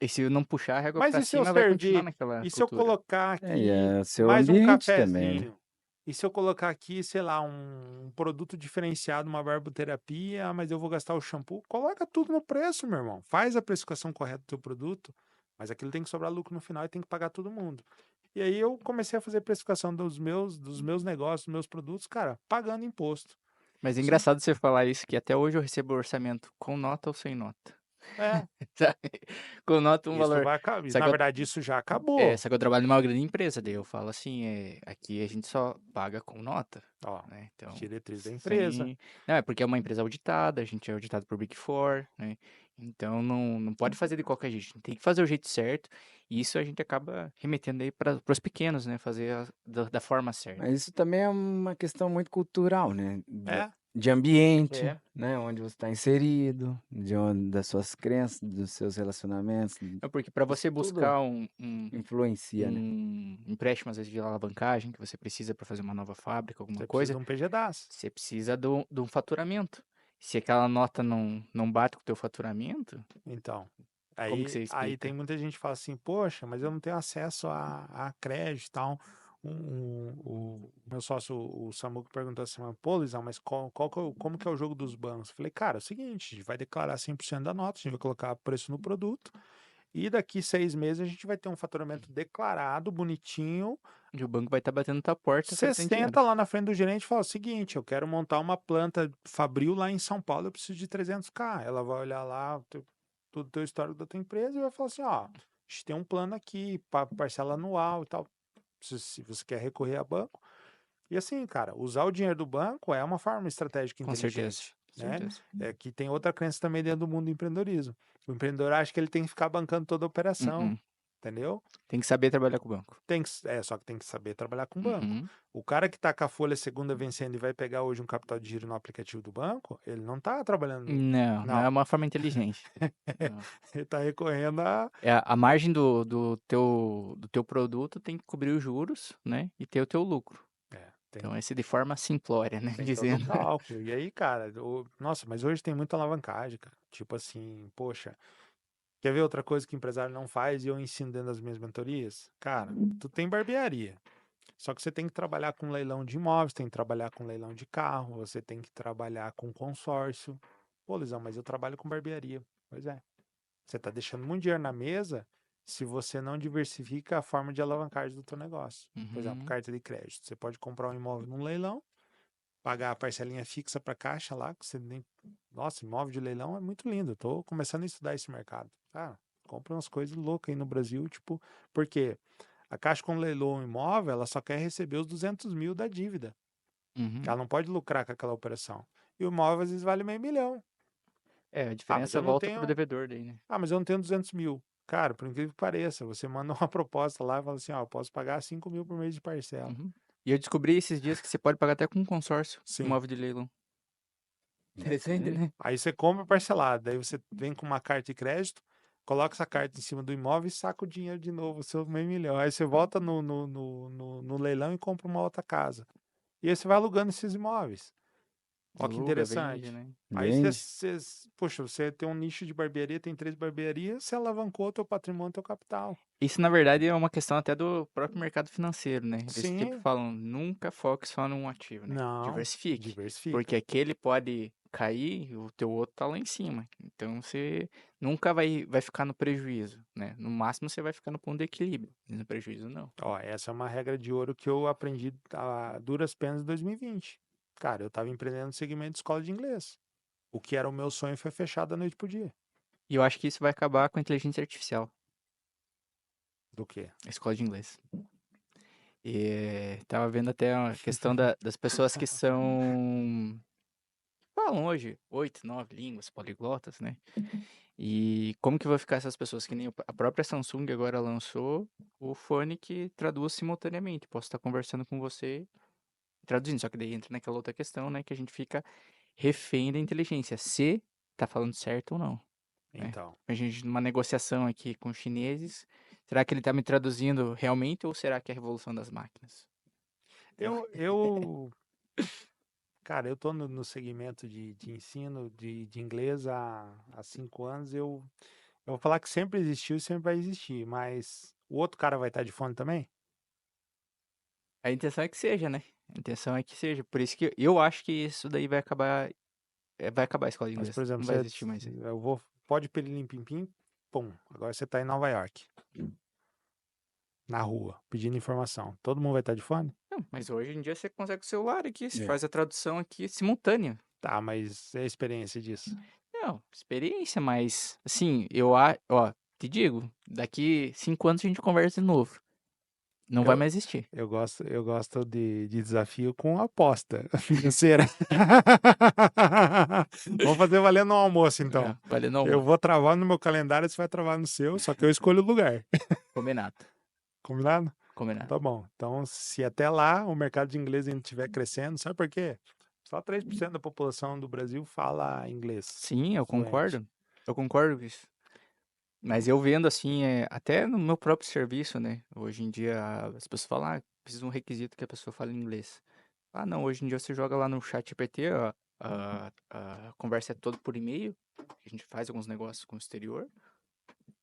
E se não puxar a régua Mas pra e se eu cima, vai continuar servir? naquela E se eu cultura. colocar E aqui é o seu mais um ambiente também, né? cafezinho? E se eu colocar aqui, sei lá, um produto diferenciado, uma barboterapia, mas eu vou gastar o shampoo? Coloca tudo no preço, meu irmão. Faz a precificação correta do teu produto, mas aquilo tem que sobrar lucro no final e tem que pagar todo mundo. E aí eu comecei a fazer precificação dos meus negócios, dos meus produtos, cara, pagando imposto. Mas é Sim. engraçado você falar isso, que até hoje eu recebo orçamento com nota ou sem nota. É, Sabe? Com nota um isso valor. vai acabar. Só Na que eu, verdade, isso já acabou. só que eu trabalho numa grande empresa, daí eu falo assim, aqui a gente só paga com nota, Ó, né? Então, diretriz da empresa. sim. Não, é porque é uma empresa auditada, a gente é auditado por Big Four, né? Então não pode fazer de qualquer jeito, a gente tem que fazer o jeito certo, e isso a gente acaba remetendo aí para os pequenos, né? Fazer da forma certa. Mas isso também é uma questão muito cultural, né? É, De ambiente, É. né? Onde você está inserido, das suas crenças, dos seus relacionamentos. É porque para você Isso tudo buscar um influencia, né? empréstimo, às vezes, de alavancagem, que você precisa para fazer uma nova fábrica, alguma você precisa coisa, de um PGDAS. você precisa de um faturamento. Se aquela nota não bate com o teu faturamento, Então, como que você aí tem explica? muita gente que fala assim, poxa, mas eu não tenho acesso a crédito e tal. O meu sócio, o Samuco, perguntou assim, pô, Luizão, mas como que é o jogo dos bancos? Eu falei, cara, é o seguinte, a gente vai declarar 100% da nota, a gente vai colocar preço no produto, e daqui 6 meses a gente vai ter um faturamento declarado, bonitinho. E o banco vai estar batendo na tua porta Você oferecendo dinheiro. senta lá na frente do gerente e fala o seguinte, eu quero montar uma planta fabril lá em São Paulo, eu preciso de 300k. Ela vai olhar lá tudo o teu histórico da tua empresa e vai falar assim, ó, a gente tem um plano aqui, parcela anual e tal, se você quer recorrer a banco. E assim, cara, usar o dinheiro do banco é uma forma estratégica Com certeza. inteligente, né? Certeza. É que tem outra crença também dentro do mundo do empreendedorismo. O empreendedor acha que ele tem que ficar bancando toda a operação. Uh-uh. entendeu? Tem que saber trabalhar com o banco. Só que tem que saber trabalhar com banco. Uhum. O cara que tá com a folha segunda vencendo e vai pegar hoje um capital de giro no aplicativo do banco, ele não tá trabalhando. Não é Não, uma forma inteligente. Não. ele tá recorrendo a. A margem do teu produto tem que cobrir os juros, né? E ter o teu lucro. É, Então, esse de forma simplória, né? tem todo o Dizendo. cálculo. E aí, cara, nossa, mas hoje tem muita alavancagem, cara. Tipo assim, poxa, quer ver outra coisa que o empresário não faz e eu ensino dentro das minhas mentorias? Cara, tu tem barbearia. Só que você tem que trabalhar com leilão de imóveis, tem que trabalhar com leilão de carro, você tem que trabalhar com consórcio. Pô, Luizão, mas eu trabalho com barbearia. Pois é. Você está deixando muito dinheiro na mesa se você não diversifica a forma de alavancagem do teu negócio. Por exemplo, Uhum. carta de crédito. Você pode comprar um imóvel num leilão, pagar a parcelinha fixa para caixa lá, que você nem. Nossa, imóvel de leilão é muito lindo. Eu tô começando a estudar esse mercado. Ah, compra umas coisas loucas aí no Brasil, tipo, porque a Caixa, quando leiloa um imóvel, ela só quer receber os 200 mil da dívida. Uhum. Ela não pode lucrar com aquela operação. E o imóvel às vezes vale meio milhão. A Ah, mas diferença eu não volta pro tenho. devedor daí, né? Ah, mas eu não tenho 200 mil. Cara, por incrível que pareça, você manda uma proposta lá e fala assim: ó, eu posso pagar 5 mil por mês de parcela. Uhum. E eu descobri esses dias que você pode pagar até com um consórcio, Sim. imóvel de leilão. Interessante, né? Aí você compra parcelado, daí você vem com uma carta de crédito, coloca essa carta em cima do imóvel e saca o dinheiro de novo, o seu meio milhão. Aí você volta no leilão e compra uma outra casa. E aí você vai alugando esses imóveis. Ó, que Aluga, vende, interessante. né? Aí Vende. poxa, você tem um nicho de barbearia, tem 3 barbearias, você alavancou teu patrimônio, teu capital. Isso, na verdade, é uma questão até do próprio mercado financeiro, né? Eles sempre Sim, falam, nunca foque só num ativo, né? não, Diversifique. Porque diversifica. aquele pode cair e o teu outro tá lá em cima. Então, você nunca vai ficar no prejuízo, né? No máximo, você vai ficar no ponto de equilíbrio. E no prejuízo, não. Ó, essa é uma regra de ouro que eu aprendi a duras penas em 2020. Cara, eu estava empreendendo no segmento de escola de inglês. O que era o meu sonho foi fechado da noite pro dia. E eu acho que isso vai acabar com a inteligência artificial, Do quê? a escola de inglês. E tava vendo até a questão das pessoas que falam hoje 8, 9 línguas, poliglotas, né? E como que vai ficar essas pessoas? Que nem a própria Samsung agora lançou o fone que traduz simultaneamente. Posso estar conversando com você e traduzindo, só que daí entra naquela outra questão, né? Que a gente fica refém da inteligência, se tá falando certo ou não, né? Então, A gente numa negociação aqui com os chineses, será que ele tá me traduzindo realmente ou será que é a revolução das máquinas? Então, eu cara, eu tô no segmento de ensino de inglês há 5 anos. Eu vou falar que sempre existiu e sempre vai existir, mas o outro cara vai estar de fone também? a intenção é que seja, né? A intenção é que seja. Por isso que eu acho que isso daí vai acabar a escola de Mas, por inglês. exemplo, Não vai existir mais. pode pelilim pim pim, pum, agora você tá em Nova York, na rua, pedindo informação. Todo mundo vai estar de fone? Não, mas hoje em dia você consegue com o celular aqui, você É. faz a tradução aqui simultânea. Tá, mas é a experiência disso. Não, experiência, mas assim, ó, te digo, daqui 5 anos a gente conversa de novo. Não vai Eu, mais existir. eu gosto de desafio com aposta financeira. Vamos fazer valendo um almoço, então. Valendo Eu almoço. vou travar no meu calendário, você vai travar no seu, só que eu escolho o lugar. Combinado. Combinado? Então Combinado. tá bom. Então, se até lá o mercado de inglês ainda estiver crescendo, sabe por quê? Só 3% da população do Brasil fala inglês Sim, eu fluente. concordo. Eu concordo com isso. Mas eu vendo assim, até no meu próprio serviço, né? Hoje em dia as pessoas falam, precisa de um requisito que a pessoa fale inglês. Ah, não, hoje em dia você joga lá no chat GPT, ó, a conversa é toda por e-mail, a gente faz alguns negócios com o exterior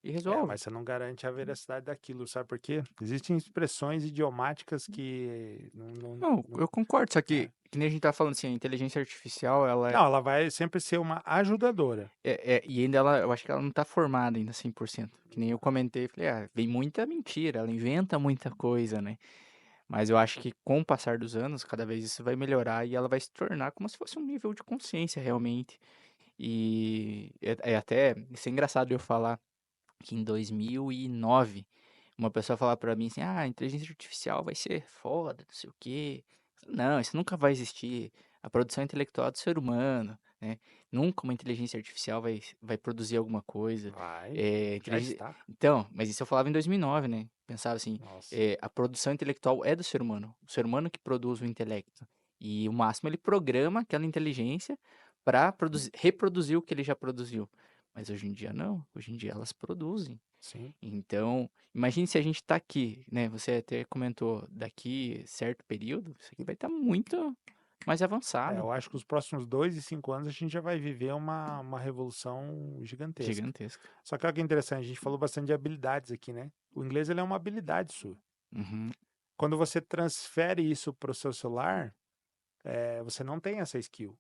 e É, resolve. mas você não garante a veracidade daquilo, sabe por quê? Existem expressões idiomáticas que Não, eu concordo, só é. que nem a gente tá falando assim, a inteligência artificial, ela Não, ela vai sempre ser uma ajudadora. e ainda eu acho que ela não tá formada ainda 100%. Que nem eu comentei, falei, vem muita mentira, ela inventa muita coisa, né? Mas eu acho que com o passar dos anos, cada vez isso vai melhorar e ela vai se tornar como se fosse um nível de consciência realmente. E até, isso é engraçado eu falar que em 2009, uma pessoa falar pra mim assim, a inteligência artificial vai ser foda, não sei o quê. Não, isso nunca vai existir. a produção intelectual é do ser humano, né? Nunca uma inteligência artificial vai produzir alguma coisa. Vai, É, já inteligência... está. Então, mas isso eu falava em 2009, né? Pensava assim, Nossa. a produção intelectual é do ser humano. O ser humano que produz o intelecto. E o máximo ele programa aquela inteligência para reproduzir o que ele já produziu. Mas hoje em dia não. Hoje em dia elas produzem. Sim. Então, imagine se a gente tá aqui, né? Você até comentou, daqui certo período, isso aqui vai estar muito mais avançado, Eu acho que os próximos 2 e 5 anos a gente já vai viver uma revolução gigantesca. gigantesco. Só que olha que interessante, a gente falou bastante de habilidades aqui, né? O inglês ele é uma habilidade sua. Uhum. Quando você transfere isso para o seu celular, você não tem essa skill.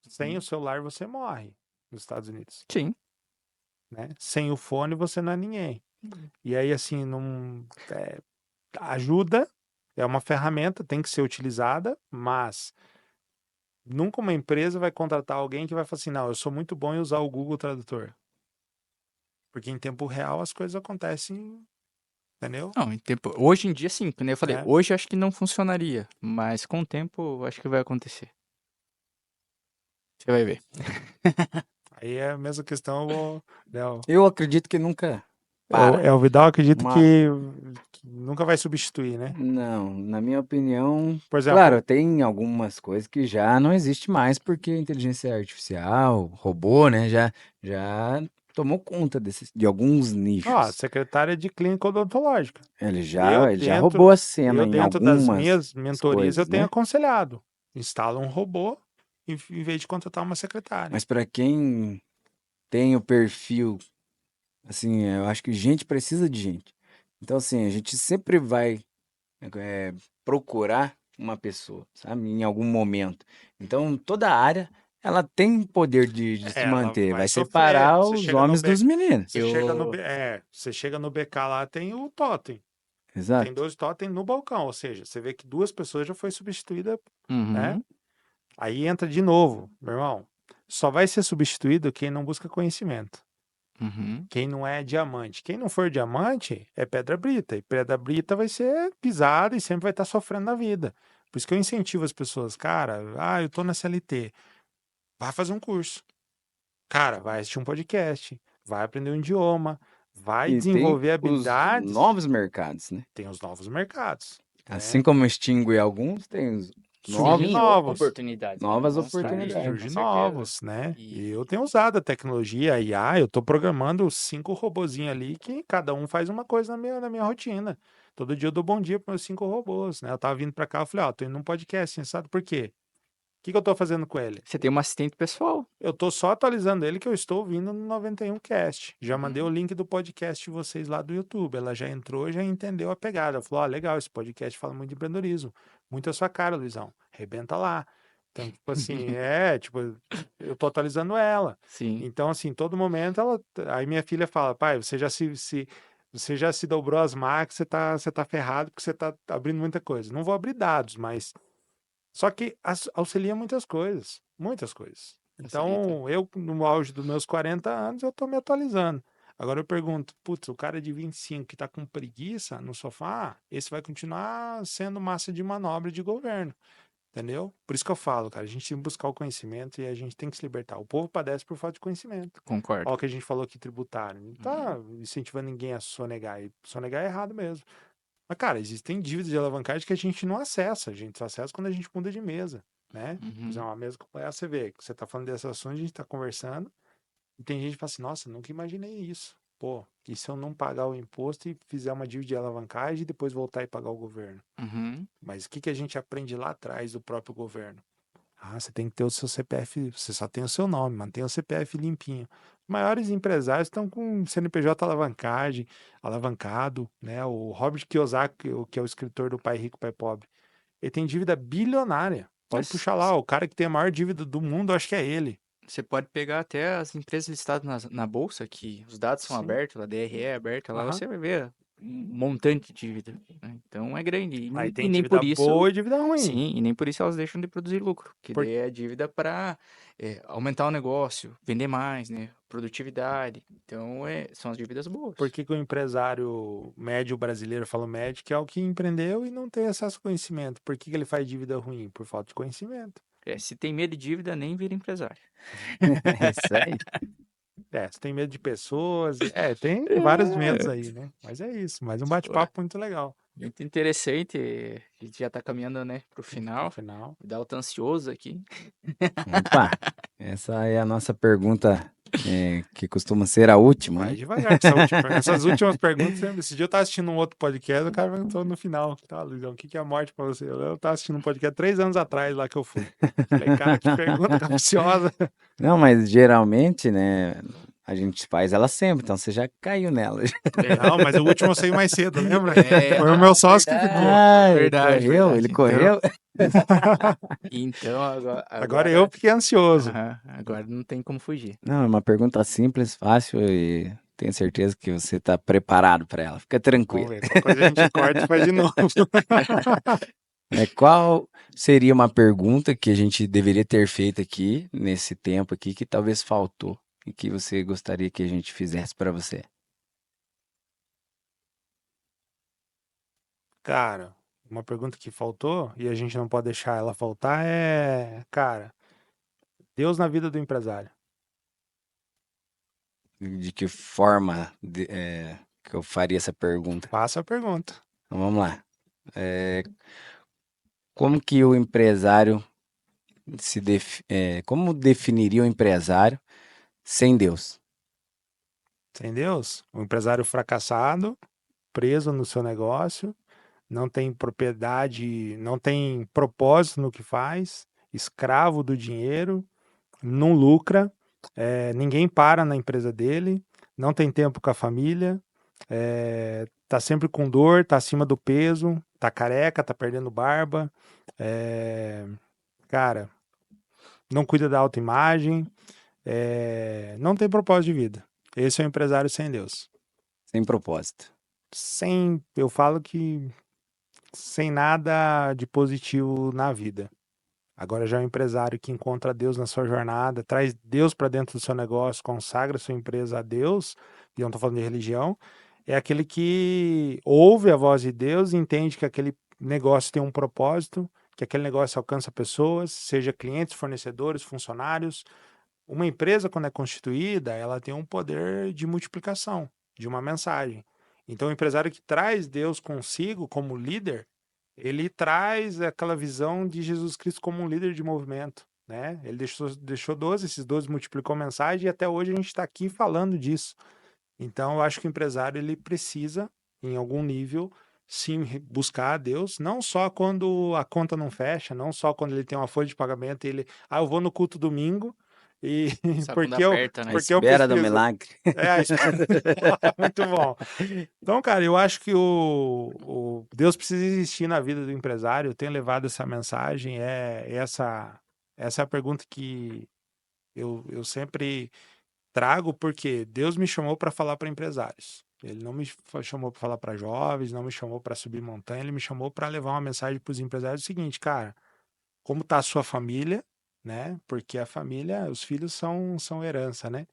Sem o celular você morre nos Estados Unidos, Sim. né? Sem o fone você não é ninguém. E aí assim, não ajuda, é uma ferramenta, tem que ser utilizada, mas nunca uma empresa vai contratar alguém que vai falar assim, não, eu sou muito bom em usar o Google Tradutor. Porque em tempo real as coisas acontecem, entendeu? Não, hoje em dia sim, como eu falei, É. hoje eu acho que não funcionaria, mas com o tempo eu acho que vai acontecer. Você vai ver. Aí é a mesma questão, Eu acredito que nunca o para. Vidal acredita Uma... que nunca vai substituir, né? Não, na minha opinião, Por claro, exemplo, tem algumas coisas que já não existe mais porque a inteligência artificial, robô, né, já tomou conta de alguns nichos. secretária de clínica odontológica. Ele Eu já, ele já roubou dentro, a cena eu em dentro das algumas minhas mentorias eu coisas, tenho né? aconselhado, instala um robô em vez de contratar uma secretária. Mas para quem tem o perfil, assim, eu acho que gente precisa de gente. Então, assim, a gente sempre vai procurar uma pessoa, sabe? Em algum momento. Então, toda área, ela tem poder de se Ela manter. vai Vai sofrer. separar os homens dos meninos. Eu, Você chega no BK lá, tem o totem. Tem Exato. 2 totem no balcão, ou seja, você vê que 2 pessoas já foi substituída, né? uhum, Aí entra de novo, meu irmão. Só vai ser substituído quem não busca conhecimento. uhum, Quem não é diamante. Quem não for diamante é pedra brita. E pedra brita vai ser pisada e sempre vai estar sofrendo na vida. Por isso que eu incentivo as pessoas, cara, eu tô na CLT. Vai fazer um curso. Cara, vai assistir um podcast. Vai aprender um idioma. Vai E tem desenvolver os habilidades. novos mercados, né? Tem os novos mercados, Assim né? como extingue alguns, tem os Surgem novos, sim, novos. oportunidades, né? novas Vão surgir, com oportunidades. Surgem certeza. novos, né? E eu E tenho usado a tecnologia, a IA, eu tô programando 5 robozinhos ali que cada um faz uma coisa na minha rotina. Todo dia eu dou bom dia para meus 5 robôs, né? Eu tava vindo para cá, eu falei, tô indo num podcast, sabe por quê? O que que eu tô fazendo com ele? você tem um assistente pessoal. Eu tô só atualizando ele que eu estou ouvindo no 91 Cast. Já mandei o Uhum. link do podcast de vocês lá do YouTube. Ela já entrou, já entendeu a pegada. Ela falou: legal, esse podcast fala muito de empreendedorismo. Muito a sua cara, Luizão. Arrebenta lá. Então, tipo assim, eu tô atualizando ela. Sim. Então, assim, todo momento ela. Aí minha filha fala: pai, você já se dobrou as marcas, você tá ferrado porque você tá abrindo muita coisa. Não vou abrir dados, mas só que auxilia muitas coisas, muitas coisas. Facilita. Então, eu, no auge dos meus 40 anos, eu tô me atualizando. Agora eu pergunto, putz, o cara de 25 que tá com preguiça no sofá, esse vai continuar sendo massa de manobra de governo, entendeu? Por isso que eu falo, cara, a gente tem que buscar o conhecimento e a gente tem que se libertar. O povo padece por falta de conhecimento. Concordo. Olha o que a gente falou aqui, tributário. Não tá incentivando ninguém a sonegar. E sonegar é errado mesmo. Mas, cara, existem dívidas de alavancagem que a gente não acessa. A gente só acessa quando a gente muda de mesa, né? Por Uhum. exemplo, uma mesa como essa, você vê que você tá falando dessas ações, a gente tá conversando, e tem gente que fala assim, nossa, nunca imaginei isso. Pô, e se eu não pagar o imposto e fizer uma dívida de alavancagem e depois voltar e pagar o governo? Uhum. Mas o que que a gente aprende lá atrás do próprio governo? Você tem que ter o seu CPF, você só tem o seu nome, mantenha o CPF limpinho. Os maiores empresários estão com CNPJ alavancado, né? O Robert Kiyosaki, que é o escritor do Pai Rico, Pai Pobre, ele tem dívida bilionária. Pode Mas puxar lá, o cara que tem a maior dívida do mundo, eu acho que é ele. você pode pegar até as empresas listadas na bolsa, que os dados são Sim. abertos, a DRE é aberta, lá Aham. você vai ver um montante de dívida, né? Então é grande. E, Aí e tem nem dívida por isso, boa e dívida ruim. sim, e nem por isso elas deixam de produzir lucro, que Por, daí é dívida para aumentar o negócio, vender mais, né? Produtividade. Então são as dívidas por boas. que que o empresário médio brasileiro, falo médio, que é o que empreendeu e não tem acesso ao conhecimento? Por que que ele faz dívida ruim? Por falta de conhecimento. Se tem medo de dívida, nem vira empresário. É isso aí. Você tem medo de pessoas. Tem vários medos aí, né? Mas é isso. Mas um bate-papo muito legal. Muito interessante. A gente já tá caminhando, né, pro No final. final. O Dal tá ansioso aqui. Opa, essa é a nossa pergunta que costuma ser a última, Vai né? devagar com essa última pergunta. Essas últimas perguntas, esse dia eu tava assistindo um outro podcast, o cara perguntou no final, tá, Luizão, o que que é a morte pra você? Eu tava assistindo um podcast 3 anos atrás lá que eu fui. Falei, cara, que pergunta capciosa. Não, mas geralmente, né, a gente faz ela sempre, então você já caiu nela. Não, mas o último eu saí mais cedo, lembra? É, Foi o meu sócio que ficou. Ah, ele verdade, correu, verdade. ele Então, correu. então Agora eu fiquei ansioso. agora não tem como fugir. Não, é uma pergunta simples, fácil e tenho certeza que você está preparado para ela. Fica Vamos tranquilo. ver, qualquer coisa a gente corta e faz de novo. Qual seria uma pergunta que a gente deveria ter feito aqui nesse tempo aqui que talvez faltou e que você gostaria que a gente fizesse para você? Cara, uma pergunta que faltou e a gente não pode deixar ela faltar cara, Deus na vida do empresário. De que forma que eu faria essa pergunta? Faça a pergunta. Então vamos lá. Como que o empresário como definiria o empresário sem Deus? Sem Deus, o empresário fracassado, preso no seu negócio, não tem propriedade, não tem propósito no que faz, escravo do dinheiro, não lucra, ninguém para na empresa dele, não tem tempo com a família, tá sempre com dor, tá acima do peso, tá careca, tá perdendo barba, cara, não cuida da autoimagem, não tem propósito de vida. Esse é o empresário sem Deus. Sem propósito. Eu falo que sem nada de positivo na vida. Agora já é um empresário que encontra Deus na sua jornada, traz Deus para dentro do seu negócio, consagra sua empresa a Deus, e eu não estou falando de religião, é aquele que ouve a voz de Deus e entende que aquele negócio tem um propósito, que aquele negócio alcança pessoas, seja clientes, fornecedores, funcionários. Uma empresa, quando é constituída, ela tem um poder de multiplicação de uma mensagem. Então, o empresário que traz Deus consigo como líder, ele traz aquela visão de Jesus Cristo como um líder de movimento, né? Ele deixou 12, esses 12 multiplicou a mensagem e até hoje a gente está aqui falando disso. Então, eu acho que o empresário ele precisa, em algum nível, sim, buscar a Deus, não só quando a conta não fecha, não só quando ele tem uma folha de pagamento e ele, eu vou no culto domingo e Só quando porque eu, aperta, né? À porque eu espera do preciso. milagre. Muito bom. Então, cara, eu acho que o Deus precisa existir na vida do empresário. Eu tenho levado essa mensagem. Essa é a pergunta que eu sempre trago, porque Deus me chamou para falar para empresários. Ele não me chamou para falar para jovens, não me chamou para subir montanha, ele me chamou para levar uma mensagem para os empresários: o seguinte, cara, como tá a sua família, né? Porque a família, os filhos são herança, né?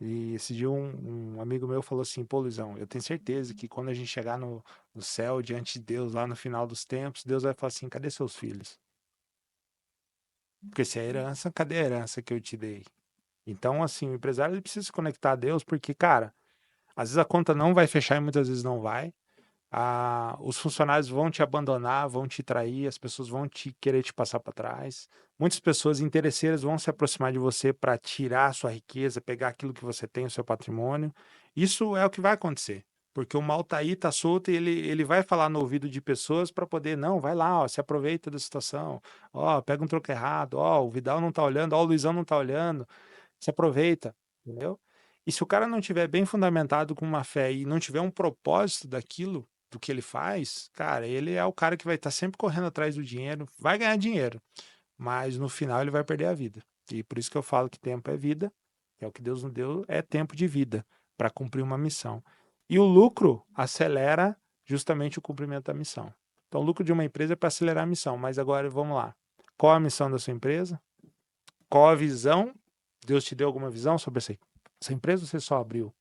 E esse dia um amigo meu falou assim: pô, Luizão, eu tenho certeza que quando a gente chegar no céu, diante de Deus, lá no final dos tempos, Deus vai falar assim: cadê seus filhos? Porque se é herança, cadê a herança que eu te dei? Então, assim, o empresário ele precisa se conectar a Deus, porque, cara, às vezes a conta não vai fechar e muitas vezes não vai. Os funcionários vão te abandonar, vão te trair, as pessoas vão te querer te passar para trás. Muitas pessoas interesseiras vão se aproximar de você para tirar a sua riqueza, pegar aquilo que você tem, o seu patrimônio. Isso é o que vai acontecer. Porque o mal tá aí, tá solto, e ele vai falar no ouvido de pessoas para poder, não, vai lá, ó, se aproveita da situação. Ó, pega um troco errado, ó, o Vidal não tá olhando, ó, o Luizão não tá olhando. Se aproveita, entendeu? E se o cara não tiver bem fundamentado com uma fé e não tiver um propósito daquilo, do que ele faz, cara, ele é o cara que vai estar sempre correndo atrás do dinheiro, vai ganhar dinheiro, mas no final ele vai perder a vida. E por isso que eu falo que tempo é vida, é o que Deus nos deu, é tempo de vida para cumprir uma missão. E o lucro acelera justamente o cumprimento da missão. Então, o lucro de uma empresa é para acelerar a missão, mas agora vamos lá. Qual a missão da sua empresa? Qual a visão? Deus te deu alguma visão sobre essa empresa ou você só abriu?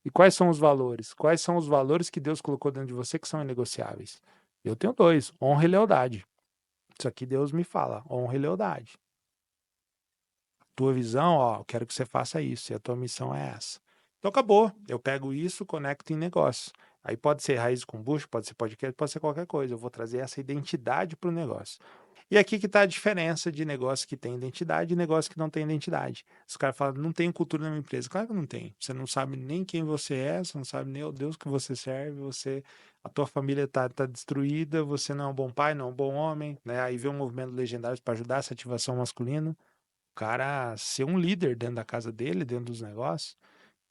E quais são os valores? Quais são os valores que Deus colocou dentro de você que são inegociáveis? Eu tenho 2, honra e lealdade. Isso aqui Deus me fala, honra e lealdade. tua visão, ó, eu quero que você faça isso, e a tua missão é essa. Então acabou, eu pego isso, conecto em negócio. Aí pode ser Raiz Kombucha, pode ser podcast, pode ser qualquer coisa, eu vou trazer essa identidade para o negócio. E aqui que está a diferença de negócio que tem identidade e negócio que não tem identidade. Os caras falam, não tem cultura na minha empresa. Claro que não tem. Você não sabe nem quem você é, você não sabe nem o Deus que você serve, a tua família tá destruída, você não é um bom pai, não é um bom homem, né? Aí vem um movimento legendário para ajudar essa ativação masculina. O cara ser um líder dentro da casa dele, dentro dos negócios.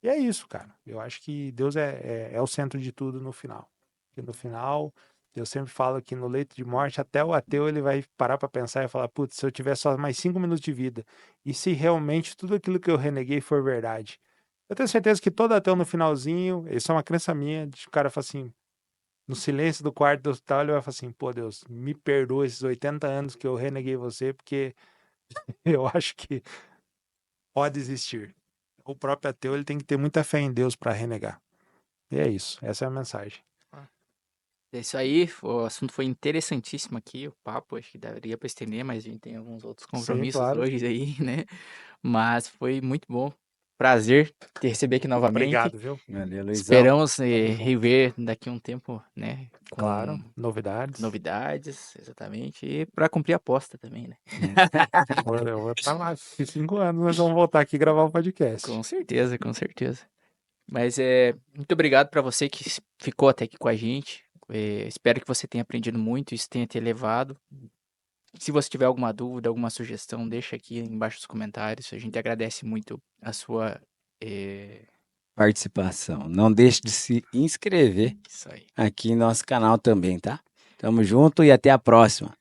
E é isso, cara. Eu acho que Deus é o centro de tudo no final. E no final, eu sempre falo que no leito de morte, até o ateu ele vai parar para pensar e falar: putz, se eu tiver só mais 5 minutos de vida, e se realmente tudo aquilo que eu reneguei for verdade? Eu tenho certeza que todo ateu no finalzinho, isso é uma crença minha, de o cara fala assim, no silêncio do quarto do hospital, ele vai falar assim: pô, Deus, me perdoa esses 80 anos que eu reneguei você, porque eu acho que pode existir. O próprio ateu ele tem que ter muita fé em Deus para renegar. E é isso, essa é a mensagem. É isso aí, o assunto foi interessantíssimo aqui, o papo, acho que daria para estender, mas a gente tem alguns outros Sim, compromissos claro. hoje aí, né? Mas foi muito bom. Prazer te receber aqui novamente. Obrigado, viu? Valeu, Luizão. Esperamos Tamo junto. rever daqui a um tempo, né? Com Claro, novidades. novidades, exatamente. E para cumprir a aposta também, né? Eu vou estar lá, em 5 anos nós vamos voltar aqui e gravar o podcast. Com certeza, com certeza. Mas muito obrigado para você que ficou até aqui com a gente. Espero que você tenha aprendido muito, isso tenha te elevado. Se você tiver alguma dúvida, alguma sugestão, deixa aqui embaixo nos comentários. A gente agradece muito a sua. Participação. Não deixe de se inscrever Isso aí. aqui em nosso canal também, tá? Tamo junto e até a próxima.